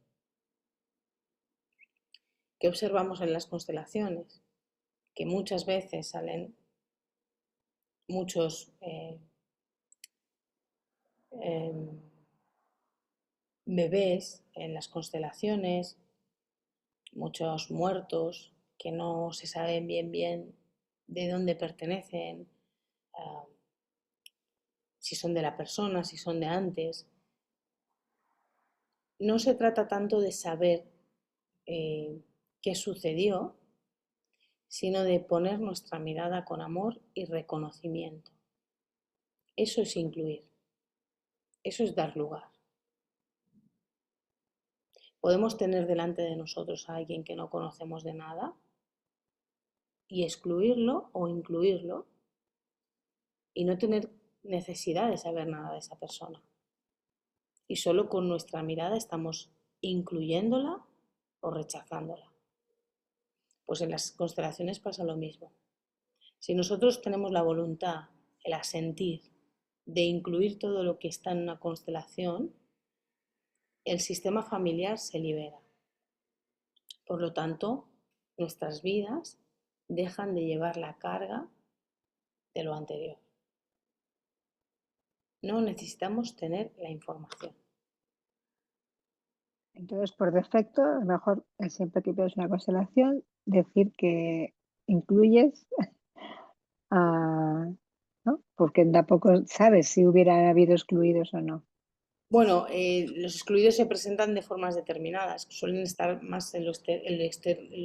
¿Qué observamos en las constelaciones? Que muchas veces salen muchos bebés en las constelaciones, muchos muertos que no se saben bien de dónde pertenecen, si son de la persona, si son de antes. No se trata tanto de saber qué sucedió, sino de poner nuestra mirada con amor y reconocimiento. Eso es incluir, eso es dar lugar. Podemos tener delante de nosotros a alguien que no conocemos de nada y excluirlo o incluirlo y no tener necesidad de saber nada de esa persona. Y solo con nuestra mirada estamos incluyéndola o rechazándola. Pues en las constelaciones pasa lo mismo. Si nosotros tenemos la voluntad, el asentir de incluir todo lo que está en una constelación, el sistema familiar se libera. Por lo tanto, nuestras vidas dejan de llevar la carga de lo anterior. No necesitamos tener la información. Entonces, por defecto, a lo mejor siempre que ves una constelación, decir que incluyes a, ¿no? Porque tampoco sabes si hubiera habido excluidos o no. Bueno, los excluidos se presentan de formas determinadas, suelen estar más en lo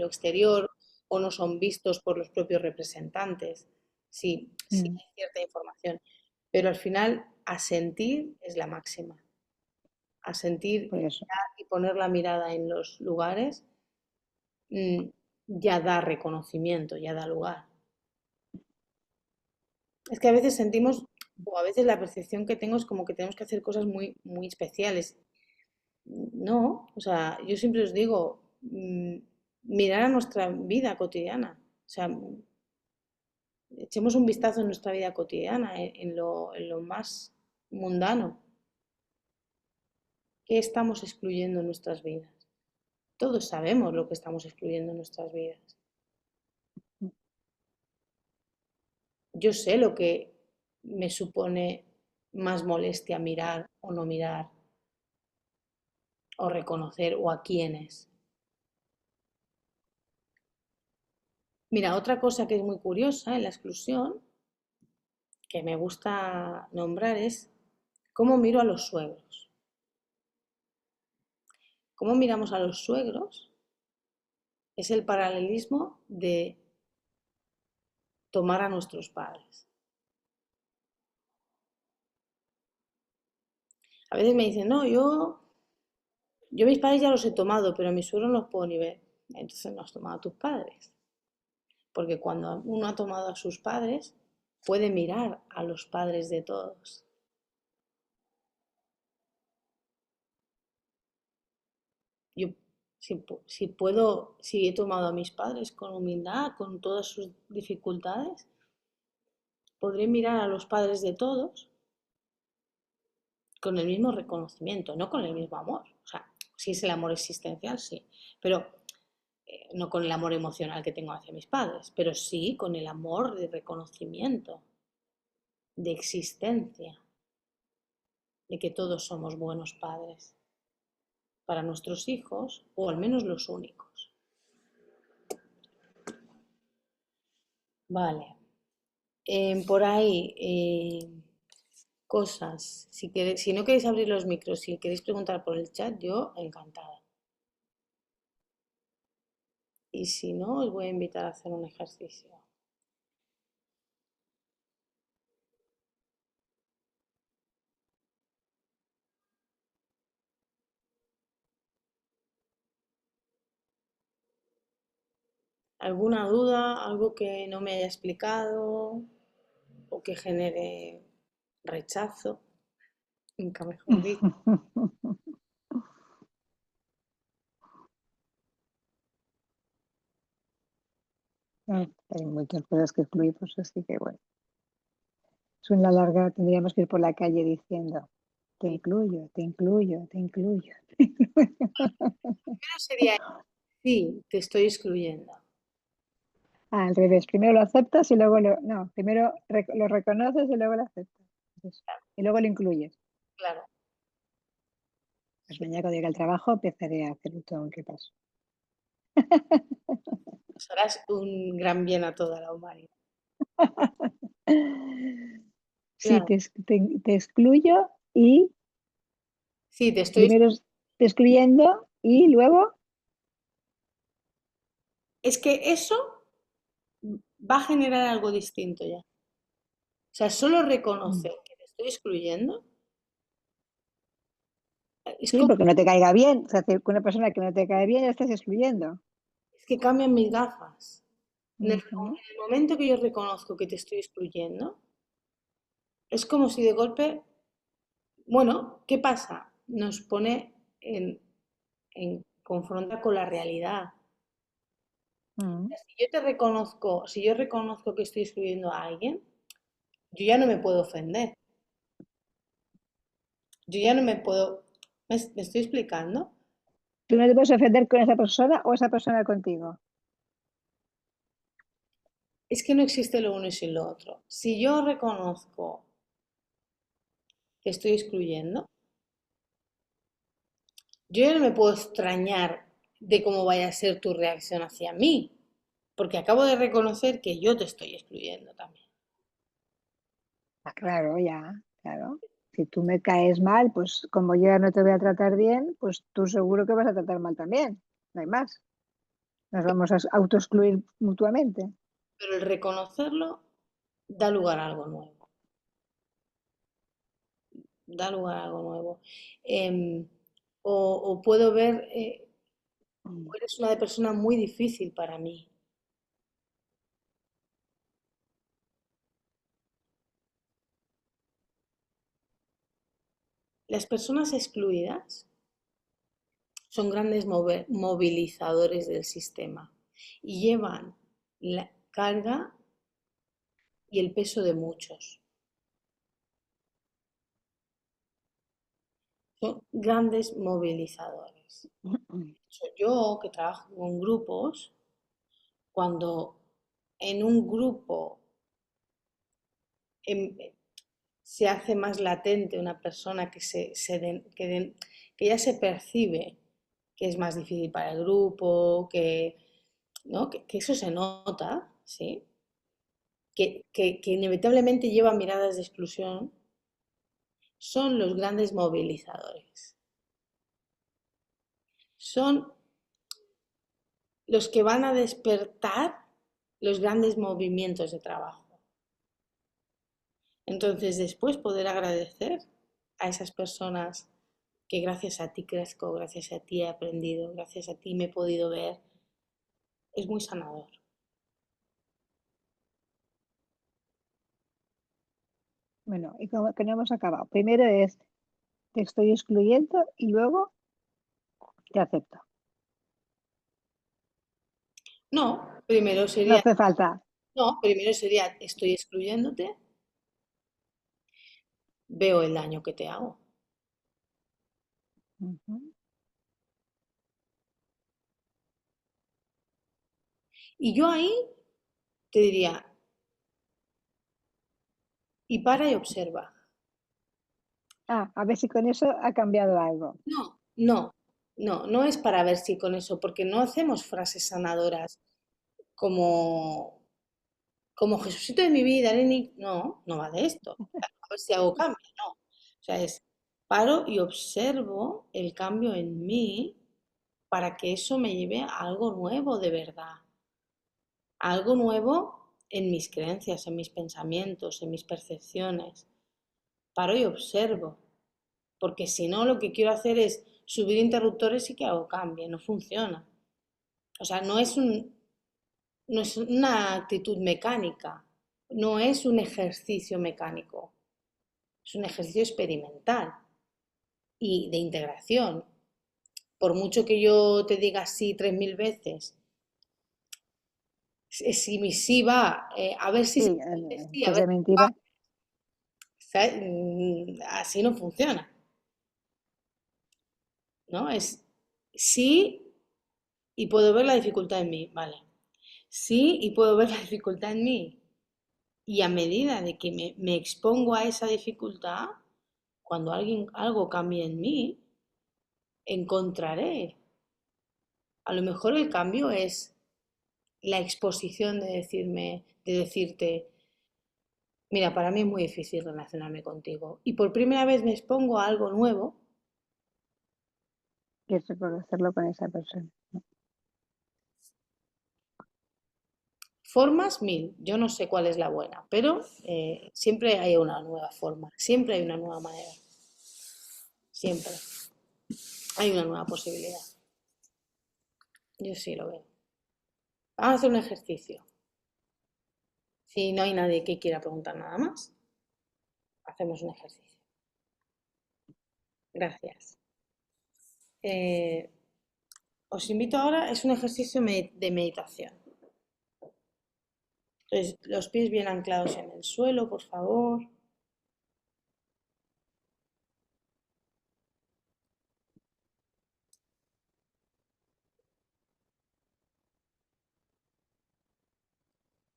exterior o no son vistos por los propios representantes. Sí, sí hay cierta información, pero al final asentir es la máxima. Asentir Por eso. y poner la mirada en los lugares ya da reconocimiento, ya da lugar. Es que a veces sentimos, o a veces la percepción que tengo es como que tenemos que hacer cosas muy especiales. No, o sea, yo siempre os digo, mirar a nuestra vida cotidiana. O sea, echemos un vistazo en nuestra vida cotidiana, en lo más mundano. ¿Qué estamos excluyendo en nuestras vidas? Todos sabemos lo que estamos excluyendo en nuestras vidas. Yo sé lo que me supone más molestia mirar o no mirar, o reconocer o a quiénes. Mira, otra cosa que es muy curiosa en la exclusión, que me gusta nombrar, es cómo miro a los suegros. Cómo miramos a los suegros es el paralelismo de tomar a nuestros padres. A veces me dicen, no, yo mis padres ya los he tomado, pero a mis suegros no los puedo ni ver. Entonces no has tomado a tus padres. Porque cuando uno ha tomado a sus padres, puede mirar a los padres de todos. Yo, si he tomado a mis padres con humildad, con todas sus dificultades, podré mirar a los padres de todos con el mismo reconocimiento, no con el mismo amor. O sea, si es el amor existencial, sí, pero no con el amor emocional que tengo hacia mis padres, pero sí con el amor de reconocimiento, de existencia, de que todos somos buenos padres para nuestros hijos, o al menos los únicos. Vale. Por ahí, cosas. Si no queréis abrir los micros, si queréis preguntar por el chat, yo encantada. Y si no, os voy a invitar a hacer un ejercicio. ¿Alguna duda? ¿Algo que no me haya explicado? ¿O que genere rechazo? Nunca mejor dicho. Hay muchas cosas que excluimos, así que bueno. Es una larga, tendríamos que ir por la calle diciendo, te incluyo, te incluyo, te incluyo. Primero sería, sí, te estoy excluyendo. Al revés, primero lo aceptas y luego no, primero lo reconoces y luego lo aceptas. Y luego lo incluyes. Claro. Pues mañana cuando llegue al trabajo empezaré a hacer todo un repaso. Pues harás un gran bien a toda la humanidad. Sí, Claro. te excluyo y Sí, te estoy. primero te excluyendo y luego, Es que eso va a generar algo distinto ya. O sea, solo reconocer que te estoy excluyendo es sí, como porque no te caiga bien. O sea, con una persona que no te cae bien, ya estás excluyendo. es que cambian mis gafas. Ujú. En el momento que yo reconozco que te estoy excluyendo, es como si de golpe, bueno, ¿qué pasa? Nos pone confronta con la realidad. Mm. Si yo reconozco que estoy excluyendo a alguien, yo ya no me puedo ofender. Yo ya no me puedo. ¿Me estoy explicando? Tú no te puedes ofender con esa persona o esa persona contigo. Es que no existe lo uno y sin lo otro. Si yo reconozco que estoy excluyendo, yo ya no me puedo extrañar de cómo vaya a ser tu reacción hacia mí, porque acabo de reconocer que yo te estoy excluyendo también. Ah, claro, ya, claro. Si tú me caes mal, pues como yo ya no te voy a tratar bien, pues tú seguro que vas a tratar mal también. No hay más. Nos vamos a autoexcluir mutuamente. Pero el reconocerlo da lugar a algo nuevo. Da lugar a algo nuevo. Em, o puedo ver, Mm. eres una persona muy difícil para mí. Las personas excluidas son grandes movilizadores del sistema y llevan la carga y el peso de muchos. Son grandes movilizadores. Yo que trabajo con grupos, cuando en un grupo em, se hace más latente una persona que ya se percibe que es más difícil para el grupo, ¿no? Que eso se nota, ¿sí? Que inevitablemente lleva miradas de exclusión, son los grandes movilizadores. Son los que van a despertar los grandes movimientos de trabajo. Entonces, después poder agradecer a esas personas que gracias a ti crezco, gracias a ti he aprendido, gracias a ti me he podido ver, es muy sanador. Bueno, y como que no hemos acabado. Primero es, te estoy excluyendo y luego te acepto. No, primero No sería, hace falta. no, primero sería, estoy excluyéndote, veo el daño que te hago. Ujú. Y yo ahí te diría, y para y observa. A ver si con eso ha cambiado algo. No, no, no es para ver si con eso, porque no hacemos frases sanadoras como, como Jesucito de mi vida, Lenny. No, no va de esto. A ver si hago cambio, no. O sea, es paro y observo el cambio en mí para que eso me lleve a algo nuevo de verdad, a algo nuevo en mis creencias, en mis pensamientos, en mis percepciones. Paro y observo, porque si no lo que quiero hacer es subir interruptores y que algo cambie, no funciona. O sea, no es una actitud mecánica, no es un ejercicio mecánico, es un ejercicio experimental y de integración. Por mucho que yo te diga sí 3000 veces, si va, a ver si Sí, se puede, sí, a pues ver de si va, mentira. así no funciona, ¿no? Es sí y puedo ver la dificultad en mí, vale. Sí y puedo ver la dificultad en mí. Y a medida de que me expongo a esa dificultad, cuando algo cambie en mí, encontraré. A lo mejor el cambio es la exposición de decirte, mira, para mí es muy difícil relacionarme contigo. Y por primera vez me expongo a algo nuevo. Que es reconocerlo con esa persona. Formas mil, yo no sé cuál es la buena, pero siempre hay una nueva forma, siempre hay una nueva manera, siempre hay una nueva posibilidad. Yo sí lo veo. Vamos a hacer un ejercicio. Si no hay nadie que quiera preguntar nada más, hacemos un ejercicio. Gracias. Eh, os invito ahora, es un ejercicio de meditación. Entonces, los pies bien anclados en el suelo, por favor.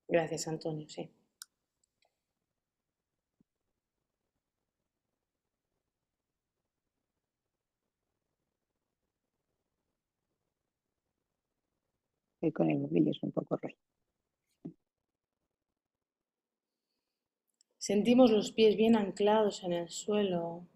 Gracias, Antonio, sí. Y con el móvil es un poco rollo. Sentimos los pies bien anclados en el suelo.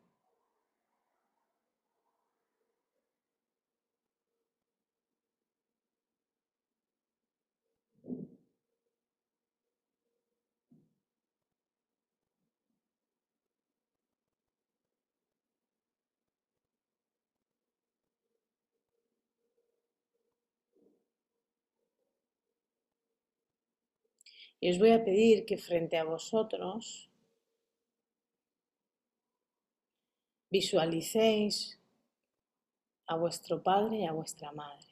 Y os voy a pedir que frente a vosotros visualicéis a vuestro padre y a vuestra madre.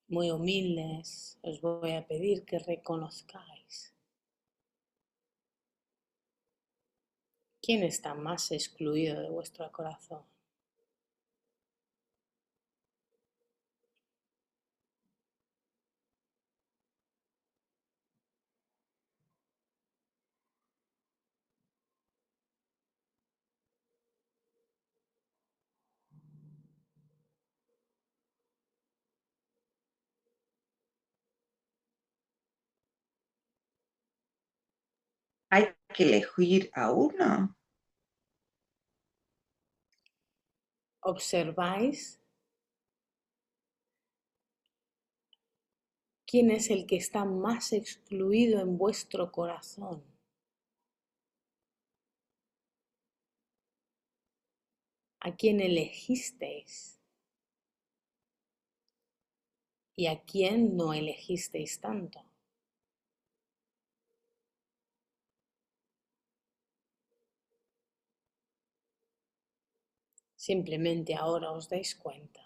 muy humildes, os voy a pedir que reconozcáis quién está más excluido de vuestro corazón. ¿Hay que elegir a uno? Observáis quién es el que está más excluido en vuestro corazón. ¿A quién elegisteis? ¿Y a quién no elegisteis tanto? Simplemente ahora os dais cuenta.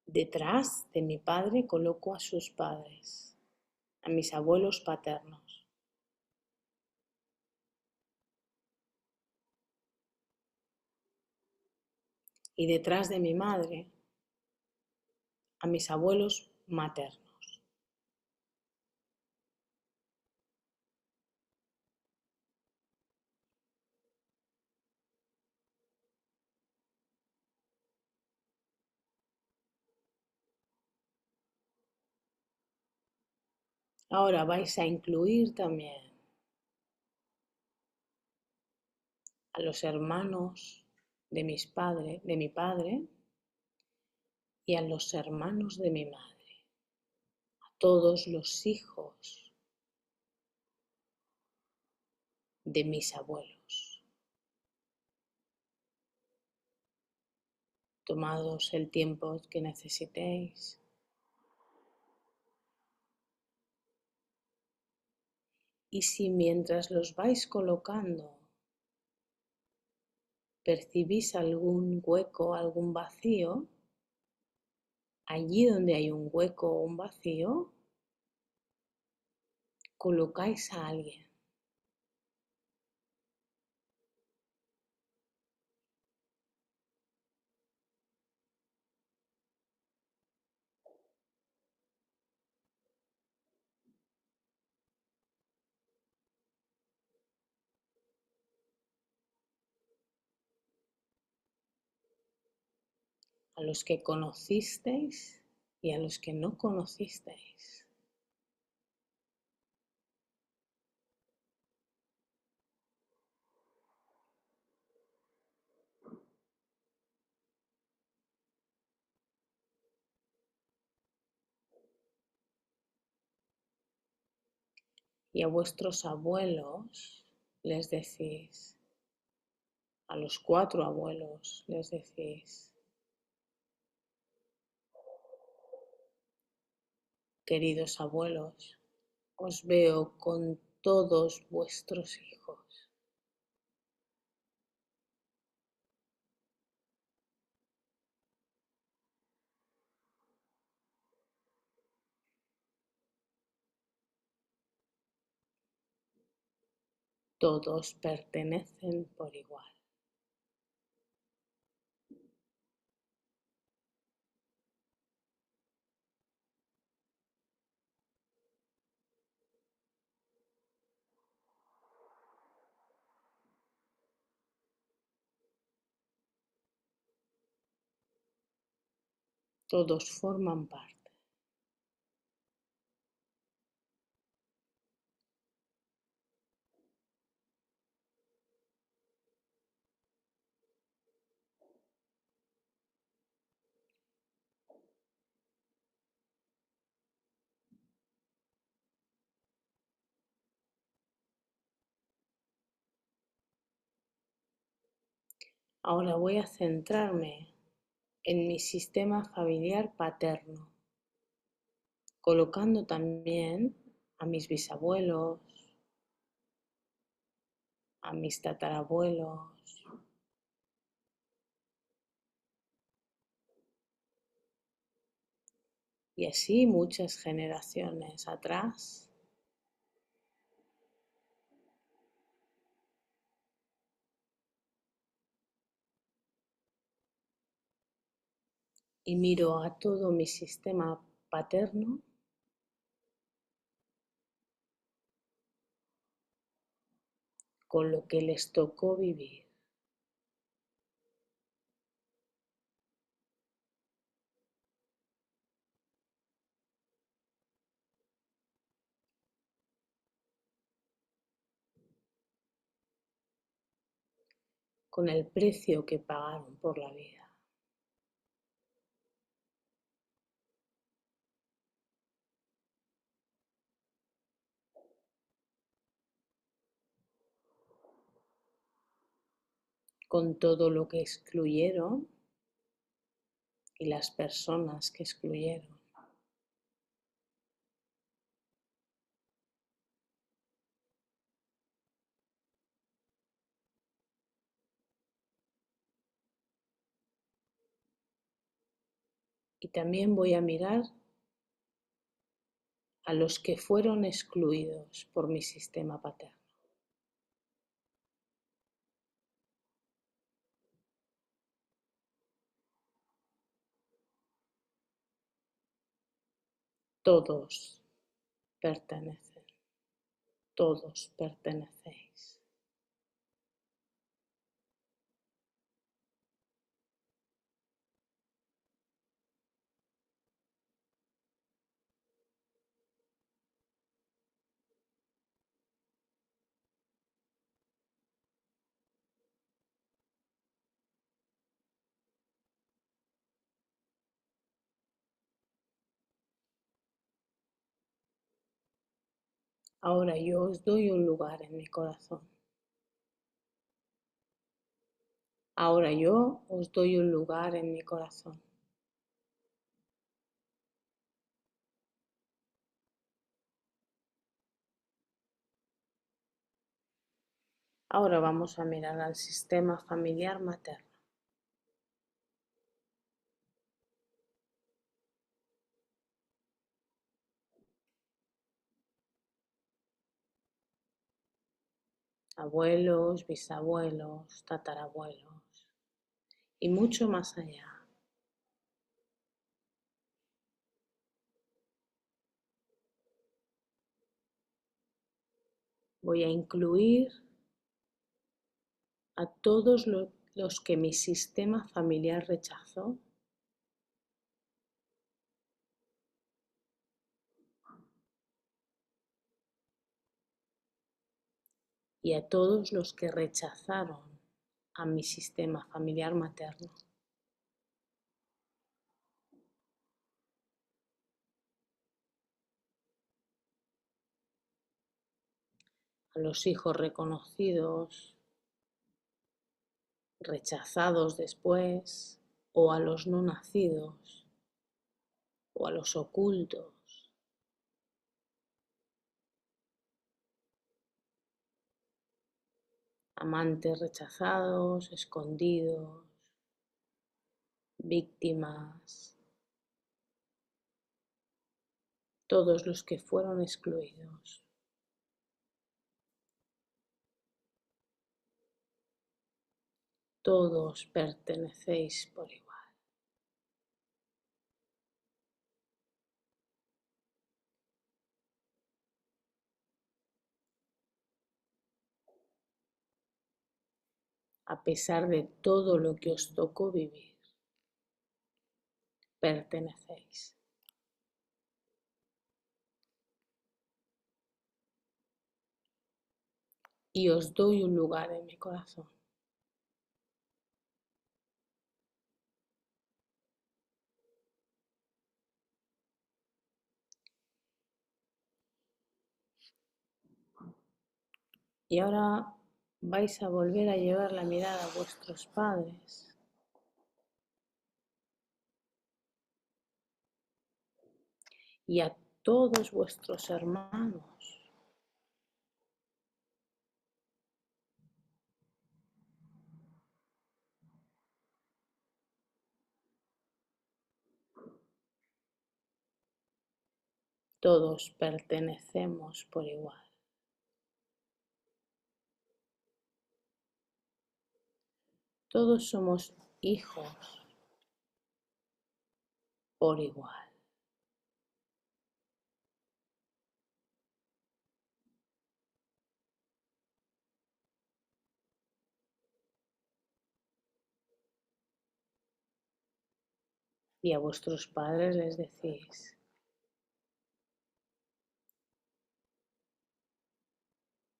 Detrás de mi padre coloco a sus padres, a mis abuelos paternos. Y detrás de mi madre, a mis abuelos maternos. Ahora vais a incluir también a los hermanos de mi padre y a los hermanos de mi madre, a todos los hijos de mis abuelos. Tomaos el tiempo que necesitéis. Y si mientras los vais colocando percibís algún hueco, algún vacío, allí donde hay un hueco o un vacío, colocáis a alguien. A los que conocisteis y a los que no conocisteis. Y a vuestros abuelos les decís, a los 4 abuelos les decís, queridos abuelos, os veo con todos vuestros hijos. Todos pertenecen por igual. Todos forman parte. Ahora voy a centrarme en mi sistema familiar paterno. colocando también a mis bisabuelos, a mis tatarabuelos, y así muchas generaciones atrás. Y miro a todo mi sistema paterno con lo que les tocó vivir. Con el precio que pagaron por la vida. Con todo lo que excluyeron y las personas que excluyeron. Y también voy a mirar a los que fueron excluidos por mi sistema paterno. Todos pertenecen, todos pertenecéis. Ahora yo os doy un lugar en mi corazón. Ahora yo os doy un lugar en mi corazón. Ahora vamos a mirar al sistema familiar materno. Abuelos, bisabuelos, tatarabuelos y mucho más allá. Voy a incluir a todos los que mi sistema familiar rechazó y a todos los que rechazaron a mi sistema familiar materno. A los hijos reconocidos, rechazados después, o a los no nacidos, o a los ocultos. Amantes rechazados, escondidos, víctimas, todos los que fueron excluidos. Todos pertenecéis por igual. A pesar de todo lo que os tocó vivir, pertenecéis. Y os doy un lugar en mi corazón. Y ahora vais a volver a llevar la mirada a vuestros padres. Y a todos vuestros hermanos. Todos pertenecemos por igual. Todos somos hijos por igual. Y a vuestros padres les decís: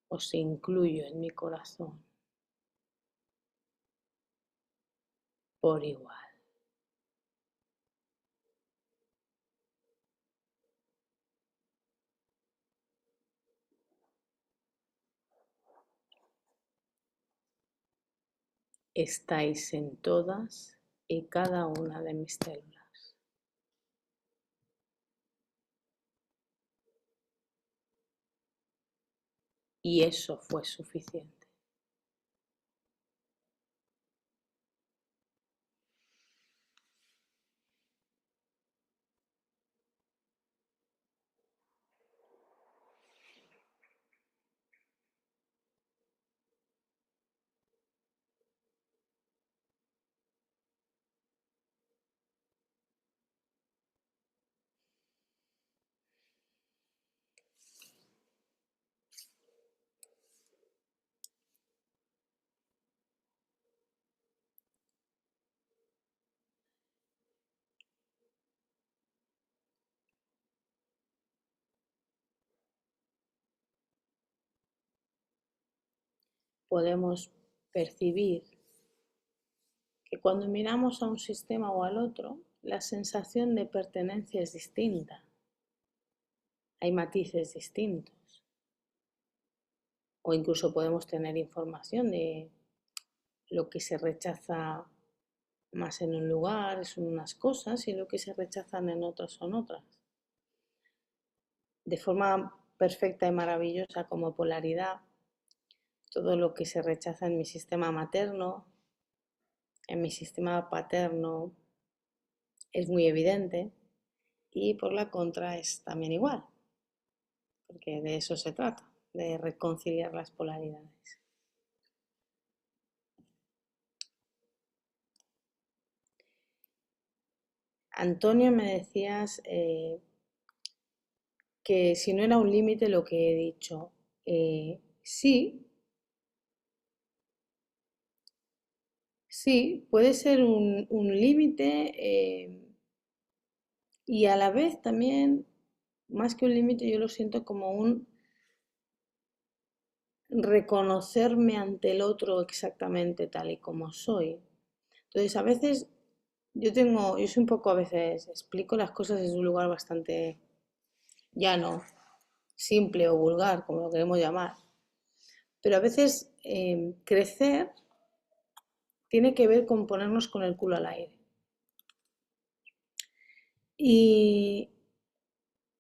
os incluyo en mi corazón por igual. Estáis en todas y cada una de mis células. Y eso fue suficiente. Podemos percibir que cuando miramos a un sistema o al otro, la sensación de pertenencia es distinta. Hay matices distintos. O incluso podemos tener información de lo que se rechaza más en un lugar son unas cosas y lo que se rechazan en otras son otras. De forma perfecta y maravillosa como polaridad, todo lo que se rechaza en mi sistema materno, en mi sistema paterno, es muy evidente, y por la contra es también igual, porque de eso se trata, de reconciliar las polaridades. Antonio, me decías que si no era un límite lo que he dicho. Sí, puede ser un límite y a la vez también, más que un límite, yo lo siento como un reconocerme ante el otro exactamente tal y como soy. Entonces, a veces yo soy un poco, a veces explico las cosas desde un lugar bastante llano, simple o vulgar, como lo queremos llamar. Pero a veces crecer tiene que ver con ponernos con el culo al aire. Y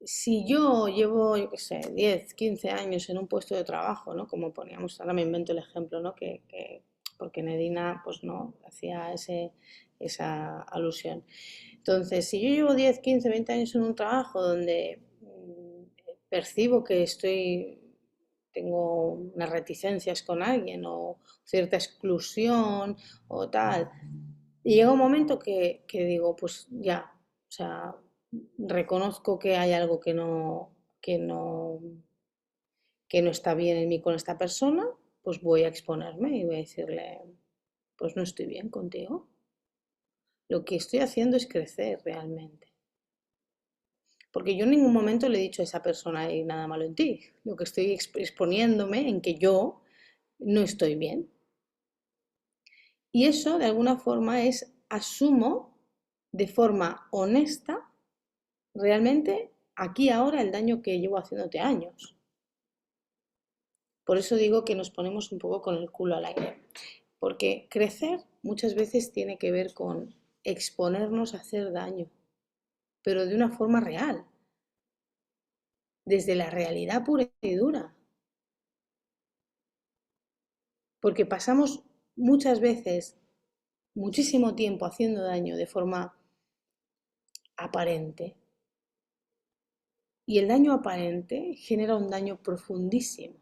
si yo llevo, yo qué sé, 10, 15 años en un puesto de trabajo, ¿no? Como poníamos, ahora me invento el ejemplo, ¿no? Porque Nedina, pues no, hacía esa alusión. Entonces, si yo llevo 10, 15, 20 años en un trabajo donde percibo que tengo unas reticencias con alguien o cierta exclusión o tal, y llega un momento que digo, pues ya, o sea, reconozco que hay algo que no está bien en mí con esta persona, pues voy a exponerme y voy a decirle, pues no estoy bien contigo. Lo que estoy haciendo es crecer realmente. Porque yo en ningún momento le he dicho a esa persona, hay nada malo en ti. Lo que estoy exponiéndome en que yo no estoy bien. Y eso, de alguna forma, asumo de forma honesta realmente aquí ahora el daño que llevo haciéndote años. Por eso digo que nos ponemos un poco con el culo al aire. Porque crecer muchas veces tiene que ver con exponernos a hacer daño, pero de una forma real. desde la realidad pura y dura. Porque pasamos muchas veces muchísimo tiempo haciendo daño de forma aparente. Y el daño aparente genera un daño profundísimo,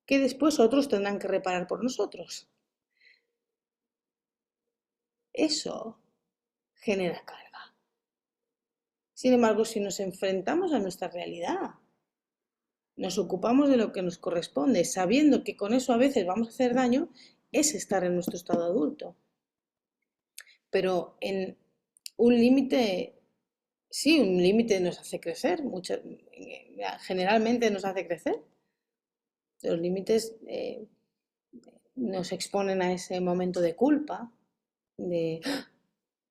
que después otros tendrán que reparar por nosotros. Eso genera carga. Sin embargo, si nos enfrentamos a nuestra realidad, nos ocupamos de lo que nos corresponde, sabiendo que con eso a veces vamos a hacer daño, es estar en nuestro estado adulto. Pero en un límite, sí, un límite nos hace crecer, generalmente nos hace crecer. Los límites nos exponen a ese momento de culpa, de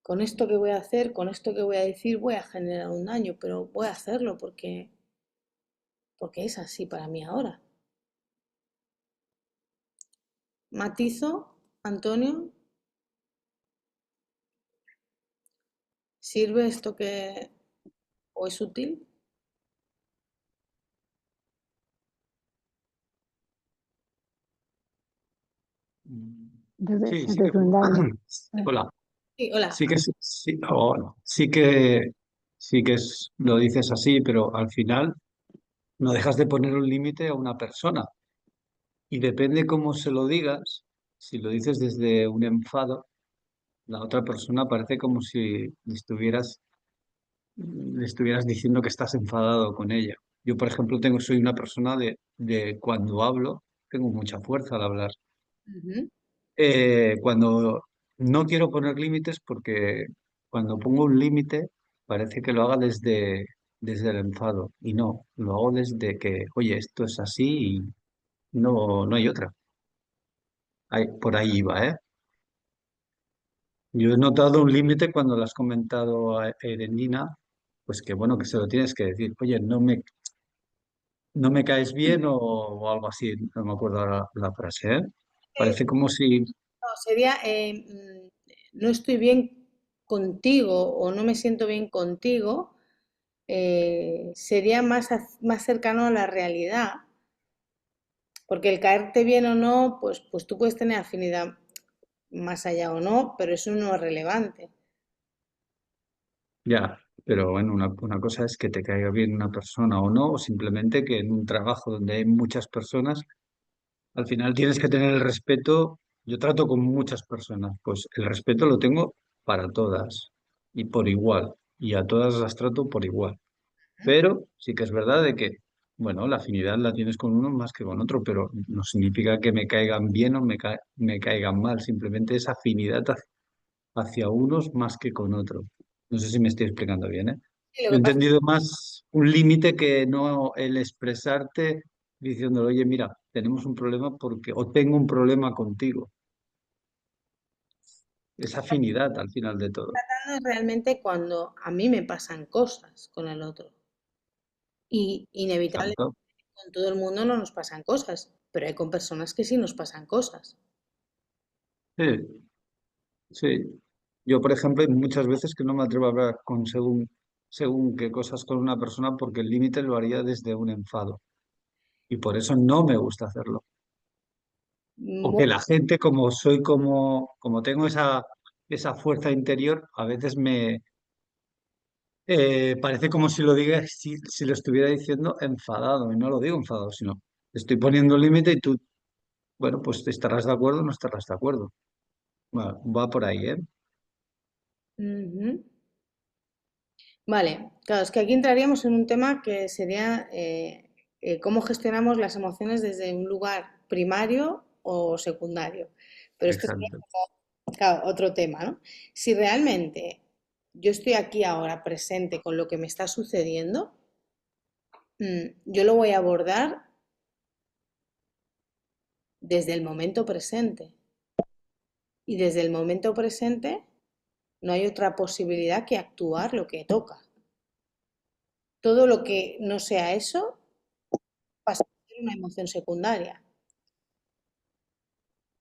con esto que voy a hacer, con esto que voy a decir, voy a generar un daño, pero voy a hacerlo porque es así para mí ahora. Matizo, Antonio, ¿sirve esto que o es útil? Entonces, Sí, sí que, haces un daño. hola, Sí, hola. sí que, sí, hola. Sí que lo dices así, pero al final no dejas de poner un límite a una persona. Y depende cómo se lo digas, si lo dices desde un enfado, la otra persona parece como si le estuvieras diciendo que estás enfadado con ella. Yo, por ejemplo, soy una persona de cuando hablo, tengo mucha fuerza al hablar. Ujú. Cuando no quiero poner límites, porque cuando pongo un límite parece que lo haga desde el enfado, y no, lo hago desde que, oye, esto es así y no hay otra. Por ahí va, ¿eh? Yo he notado un límite cuando le has comentado a Erenina, pues que bueno, que se lo tienes que decir, oye, no me caes bien o algo así, no me acuerdo ahora la frase, ¿eh? Parece como si, No, sería, no estoy bien contigo o no me siento bien contigo, sería más cercano a la realidad, porque el caerte bien o no, pues tú puedes tener afinidad más allá o no, pero eso no es relevante. ya, pero bueno, una cosa es que te caiga bien una persona o no, o simplemente que en un trabajo donde hay muchas personas, al final tienes que tener el respeto. Yo trato con muchas personas, pues el respeto lo tengo para todas y por igual, y a todas las trato por igual. Pero sí que es verdad de que, bueno, la afinidad la tienes con uno más que con otro, pero no significa que me caigan bien o me caigan mal, simplemente es afinidad hacia unos más que con otros. No sé si me estoy explicando bien, ¿eh? Sí, lo Yo he que pasa entendido más un límite que no el expresarte diciéndole, oye, mira, tenemos un problema porque, o tengo un problema contigo. Es afinidad al final de todo. es realmente cuando a mí me pasan cosas con el otro. Y inevitablemente Exacto. con todo el mundo no nos pasan cosas, pero hay con personas que sí nos pasan cosas. Sí, sí. Yo, por ejemplo, hay muchas veces que no me atrevo a hablar con según qué cosas con una persona porque el límite lo haría desde un enfado. Y por eso no me gusta hacerlo. O Mu- que la gente, como soy, como tengo esa fuerza interior, a veces parece como si lo diga, si lo estuviera diciendo enfadado. Y no lo digo enfadado, sino estoy poniendo un límite y tú, bueno, pues estarás de acuerdo o no estarás de acuerdo. Va por ahí, ¿eh? Ujú. Vale, claro, es que aquí entraríamos en un tema que sería cómo gestionamos las emociones desde un lugar primario o secundario. Pero esto sería, Exacto. claro, otro tema, ¿no? Si realmente yo estoy aquí ahora presente con lo que me está sucediendo, yo lo voy a abordar desde el momento presente. Y desde el momento presente no hay otra posibilidad que actuar lo que toca. Todo lo que no sea eso pasa a ser una emoción secundaria.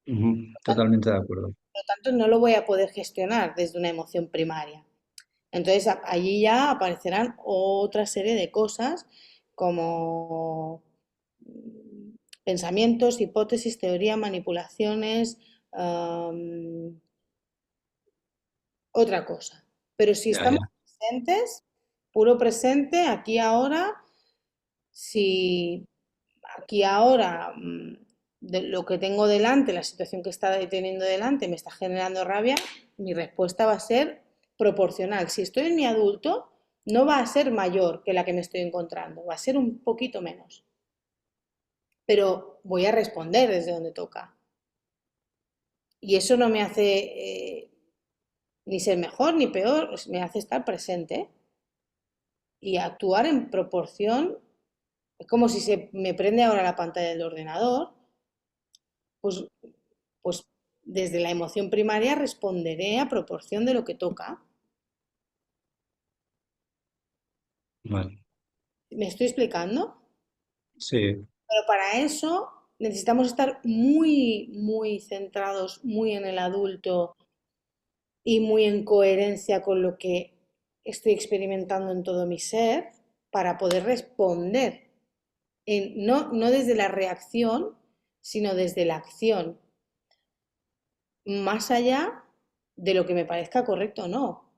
Ujú, totalmente de acuerdo. Por lo tanto, no lo voy a poder gestionar desde una emoción primaria. Entonces allí ya aparecerán otra serie de cosas como pensamientos, hipótesis, teoría, manipulaciones, otra cosa. Pero si Ya, ya. estamos presentes, puro presente, aquí ahora, si aquí ahora de lo que tengo delante, la situación que está teniendo delante me está generando rabia, mi respuesta va a ser proporcional. Si estoy en mi adulto, no va a ser mayor que la que me estoy encontrando, va a ser un poquito menos. Pero voy a responder desde donde toca. Y eso no me hace ni ser mejor ni peor, me hace estar presente y actuar en proporción. Es como si se me prende ahora la pantalla del ordenador, pues, pues desde la emoción primaria responderé a proporción de lo que toca. Vale. ¿Me estoy explicando? Sí, Pero para eso necesitamos estar muy, muy centrados, muy en el adulto y muy en coherencia con lo que estoy experimentando en todo mi ser para poder responder, no desde la reacción, sino desde la acción, más allá de lo que me parezca correcto o no.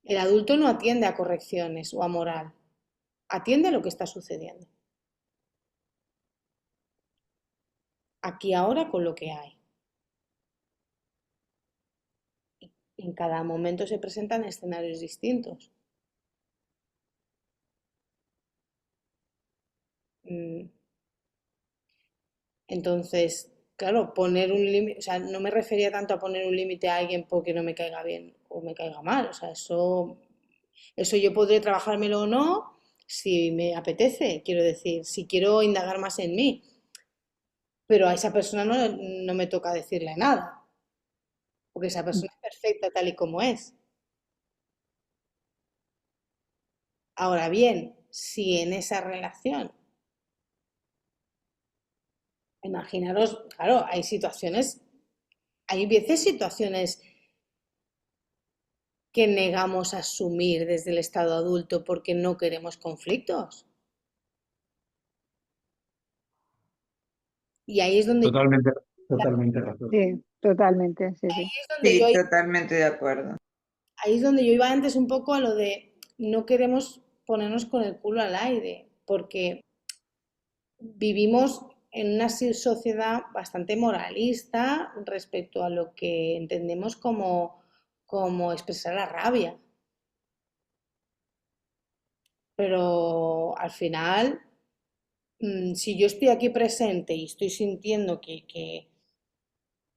El adulto no atiende a correcciones o a moral, atiende a lo que está sucediendo, aquí ahora con lo que hay. En cada momento se presentan escenarios distintos. Mm, Entonces, claro, poner un límite, o sea, no me refería tanto a poner un límite a alguien porque no me caiga bien o me caiga mal, o sea, eso yo podré trabajármelo o no si me apetece, quiero decir, si quiero indagar más en mí, pero a esa persona no me toca decirle nada, porque esa persona es perfecta tal y como es. Ahora bien, si en esa relación, imaginaros, claro, hay veces situaciones que negamos asumir desde el estado adulto porque no queremos conflictos. Y ahí es donde, totalmente, totalmente razón. Sí, totalmente, sí, sí. Sí, totalmente de acuerdo. ahí es donde yo iba antes un poco a lo de no queremos ponernos con el culo al aire, porque vivimos en una sociedad bastante moralista respecto a lo que entendemos como expresar la rabia. Pero al final, si yo estoy aquí presente y estoy sintiendo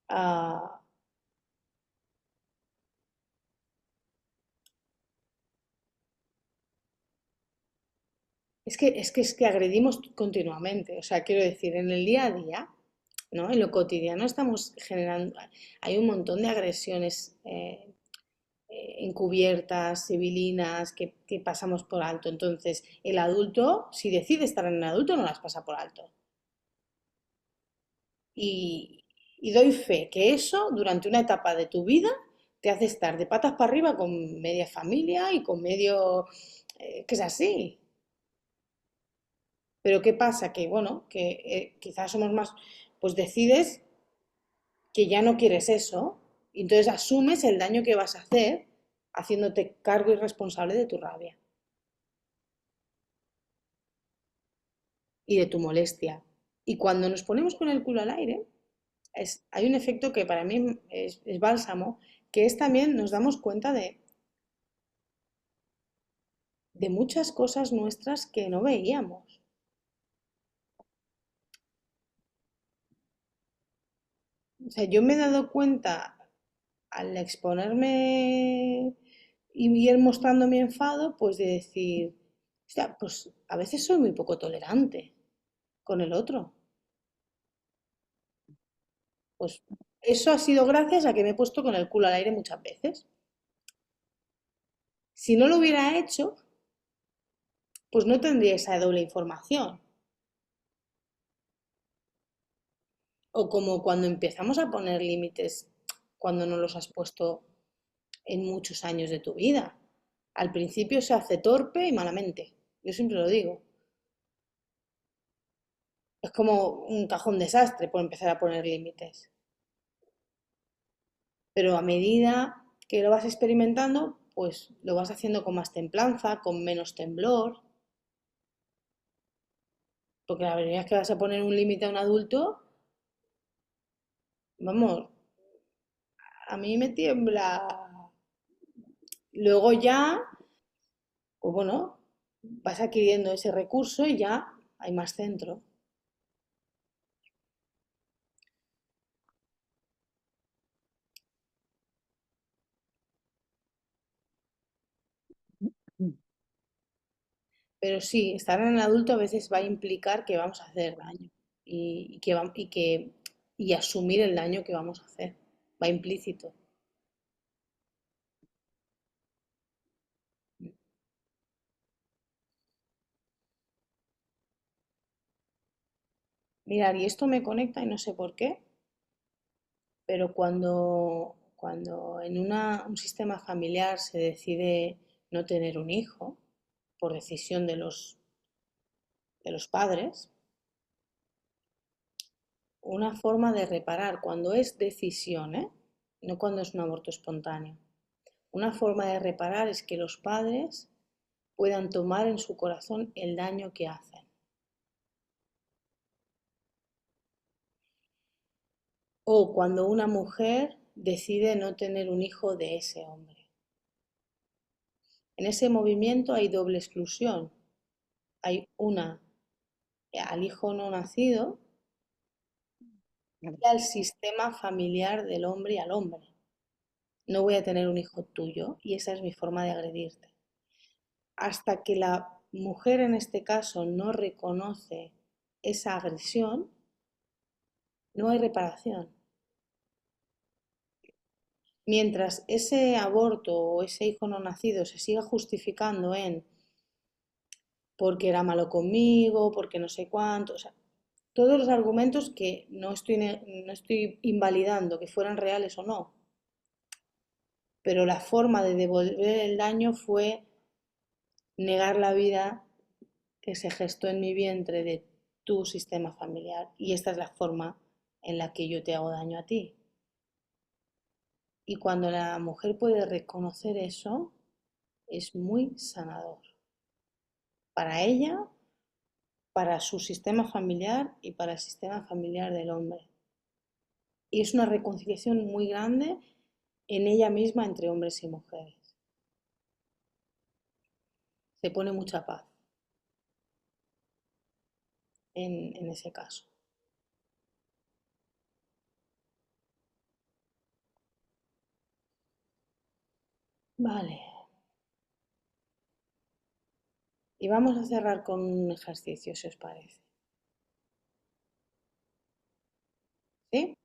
ah, es que agredimos continuamente. O sea, quiero decir, en el día a día, ¿no? En lo cotidiano estamos generando, hay un montón de agresiones encubiertas, civilinas, que pasamos por alto. Entonces, el adulto, si decide estar en el adulto, no las pasa por alto. Y doy fe que eso, durante una etapa de tu vida, te hace estar de patas para arriba con media familia y con medio, que es así. Pero ¿qué pasa? Que bueno, que quizás somos más, pues decides que ya no quieres eso, y entonces asumes el daño que vas a hacer haciéndote cargo y responsable de tu rabia y de tu molestia. Y cuando nos ponemos con el culo al aire, hay un efecto que para mí es bálsamo, que es también nos damos cuenta de muchas cosas nuestras que no veíamos. O sea, yo me he dado cuenta al exponerme y ir mostrando mi enfado, pues de decir, hostia, pues a veces soy muy poco tolerante con el otro. Pues eso ha sido gracias a que me he puesto con el culo al aire muchas veces. Si no lo hubiera hecho, pues no tendría esa doble información. O como cuando empezamos a poner límites cuando no los has puesto en muchos años de tu vida. Al principio se hace torpe y malamente. Yo siempre lo digo. Es como un cajón desastre por empezar a poner límites. Pero a medida que lo vas experimentando, pues lo vas haciendo con más templanza, con menos temblor. Porque la verdad es que vas a poner un límite a un adulto, vamos, a mí me tiembla. Luego ya, pues bueno, vas adquiriendo ese recurso y ya hay más centro. Pero sí, estar en el adulto a veces va a implicar que vamos a hacer daño y asumir el daño que vamos a hacer. Va implícito. Mirar, y esto me conecta y no sé por qué, pero cuando en un sistema familiar se decide no tener un hijo, por decisión de los padres, una forma de reparar, cuando es decisión, ¿eh? No cuando es un aborto espontáneo. Una forma de reparar es que los padres puedan tomar en su corazón el daño que hacen. O cuando una mujer decide no tener un hijo de ese hombre. En ese movimiento hay doble exclusión. Hay una al hijo no nacido y al sistema familiar del hombre y al hombre. No voy a tener un hijo tuyo y esa es mi forma de agredirte. Hasta que la mujer en este caso no reconoce esa agresión, no hay reparación. Mientras ese aborto o ese hijo no nacido se siga justificando en porque era malo conmigo, porque no sé cuánto, o sea, todos los argumentos que no estoy invalidando que fueran reales o no, pero la forma de devolver el daño fue negar la vida que se gestó en mi vientre de tu sistema familiar y esta es la forma en la que yo te hago daño a ti. Y cuando la mujer puede reconocer eso, es muy sanador para ella, para su sistema familiar y para el sistema familiar del hombre. Y es una reconciliación muy grande en ella misma entre hombres y mujeres. Se pone mucha paz en ese caso. Vale. Y vamos a cerrar con un ejercicio, si os parece. ¿Sí?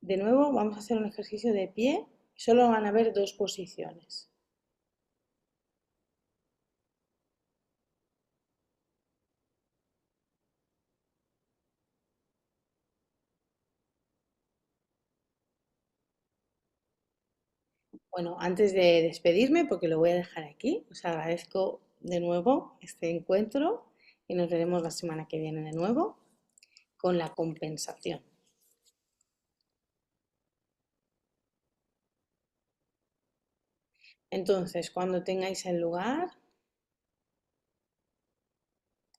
De nuevo, vamos a hacer un ejercicio de pie. Solo van a haber dos posiciones. Bueno, antes de despedirme, porque lo voy a dejar aquí, os agradezco de nuevo este encuentro y nos veremos la semana que viene de nuevo con la compensación. Entonces, cuando tengáis el lugar,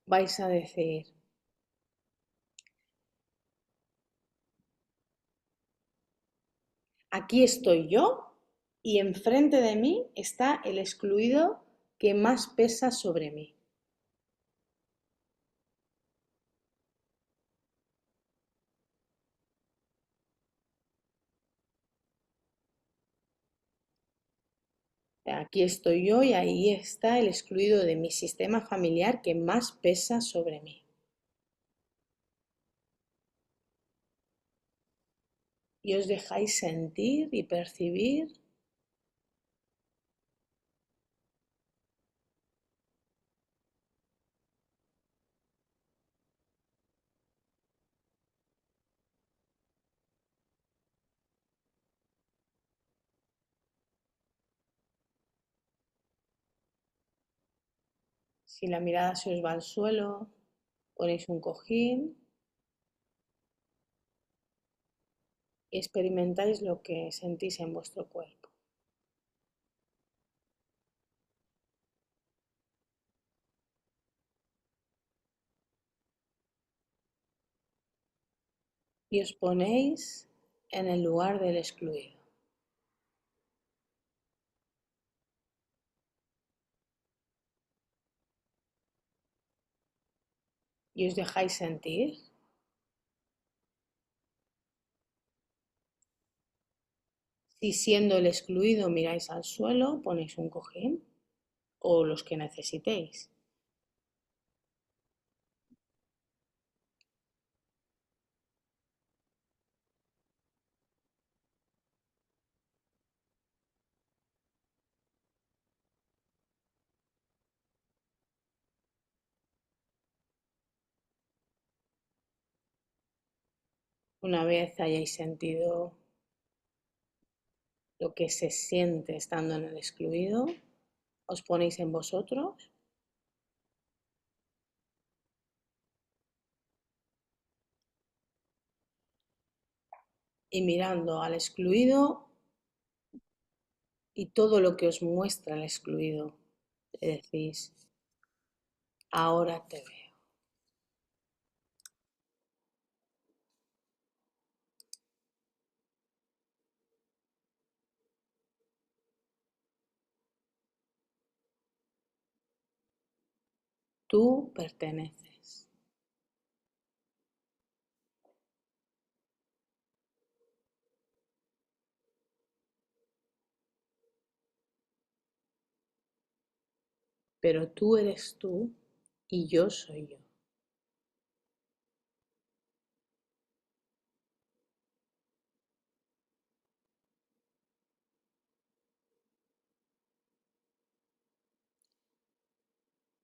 vais a decir, aquí estoy yo y enfrente de mí está el excluido que más pesa sobre mí. Aquí estoy yo y ahí está el excluido de mi sistema familiar que más pesa sobre mí. Y os dejáis sentir y percibir Si la mirada se os va al suelo, ponéis un cojín y experimentáis lo que sentís en vuestro cuerpo. Y os ponéis en el lugar del excluido. Y os dejáis sentir. Si siendo el excluido miráis al suelo, ponéis un cojín o los que necesitéis. Una vez hayáis sentido lo que se siente estando en el excluido, os ponéis en vosotros y mirando al excluido y todo lo que os muestra el excluido, le decís, ahora te veo. Tú perteneces. Pero tú eres tú y yo soy yo.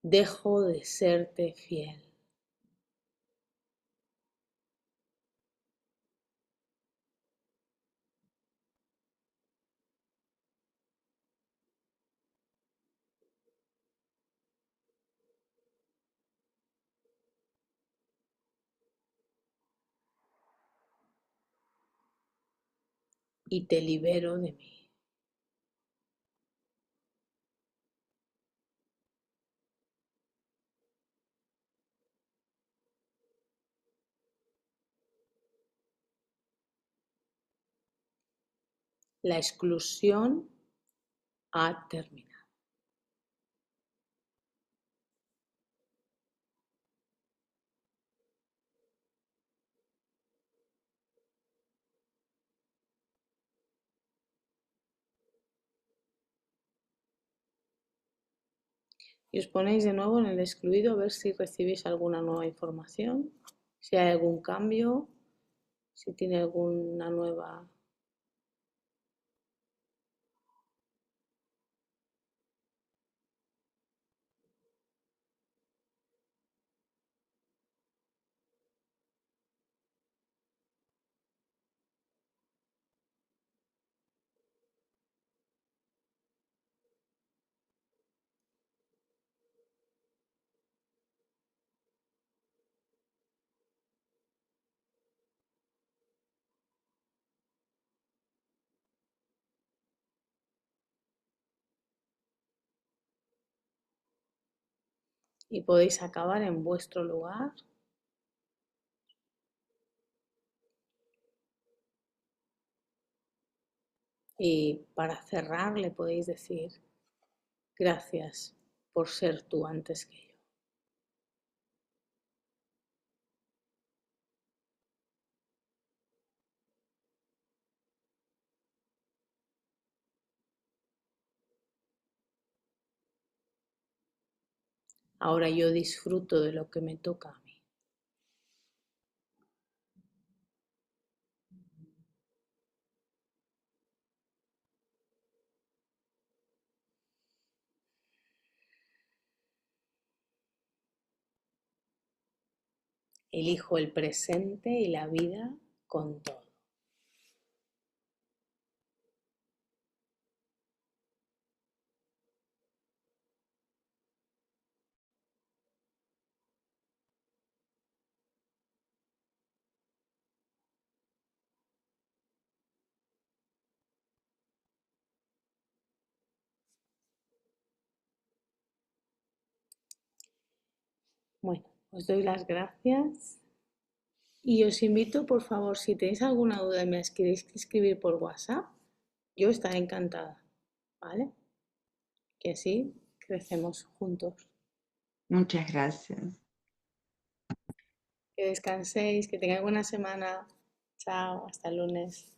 Dejo de serte fiel. Y te libero de mí. La exclusión ha terminado. Y os ponéis de nuevo en el excluido a ver si recibís alguna nueva información, si hay algún cambio, si tiene alguna nueva. Y podéis acabar en vuestro lugar. Y para cerrar le podéis decir, gracias por ser tú antes que yo. Ahora yo disfruto de lo que me toca a mí. Elijo el presente y la vida con todo. Bueno, os doy las gracias y os invito, por favor, si tenéis alguna duda y me queréis escribir por WhatsApp, yo estaré encantada, ¿vale? Que así crecemos juntos. Muchas gracias. Que descanséis, que tengáis buena semana. Chao, hasta el lunes.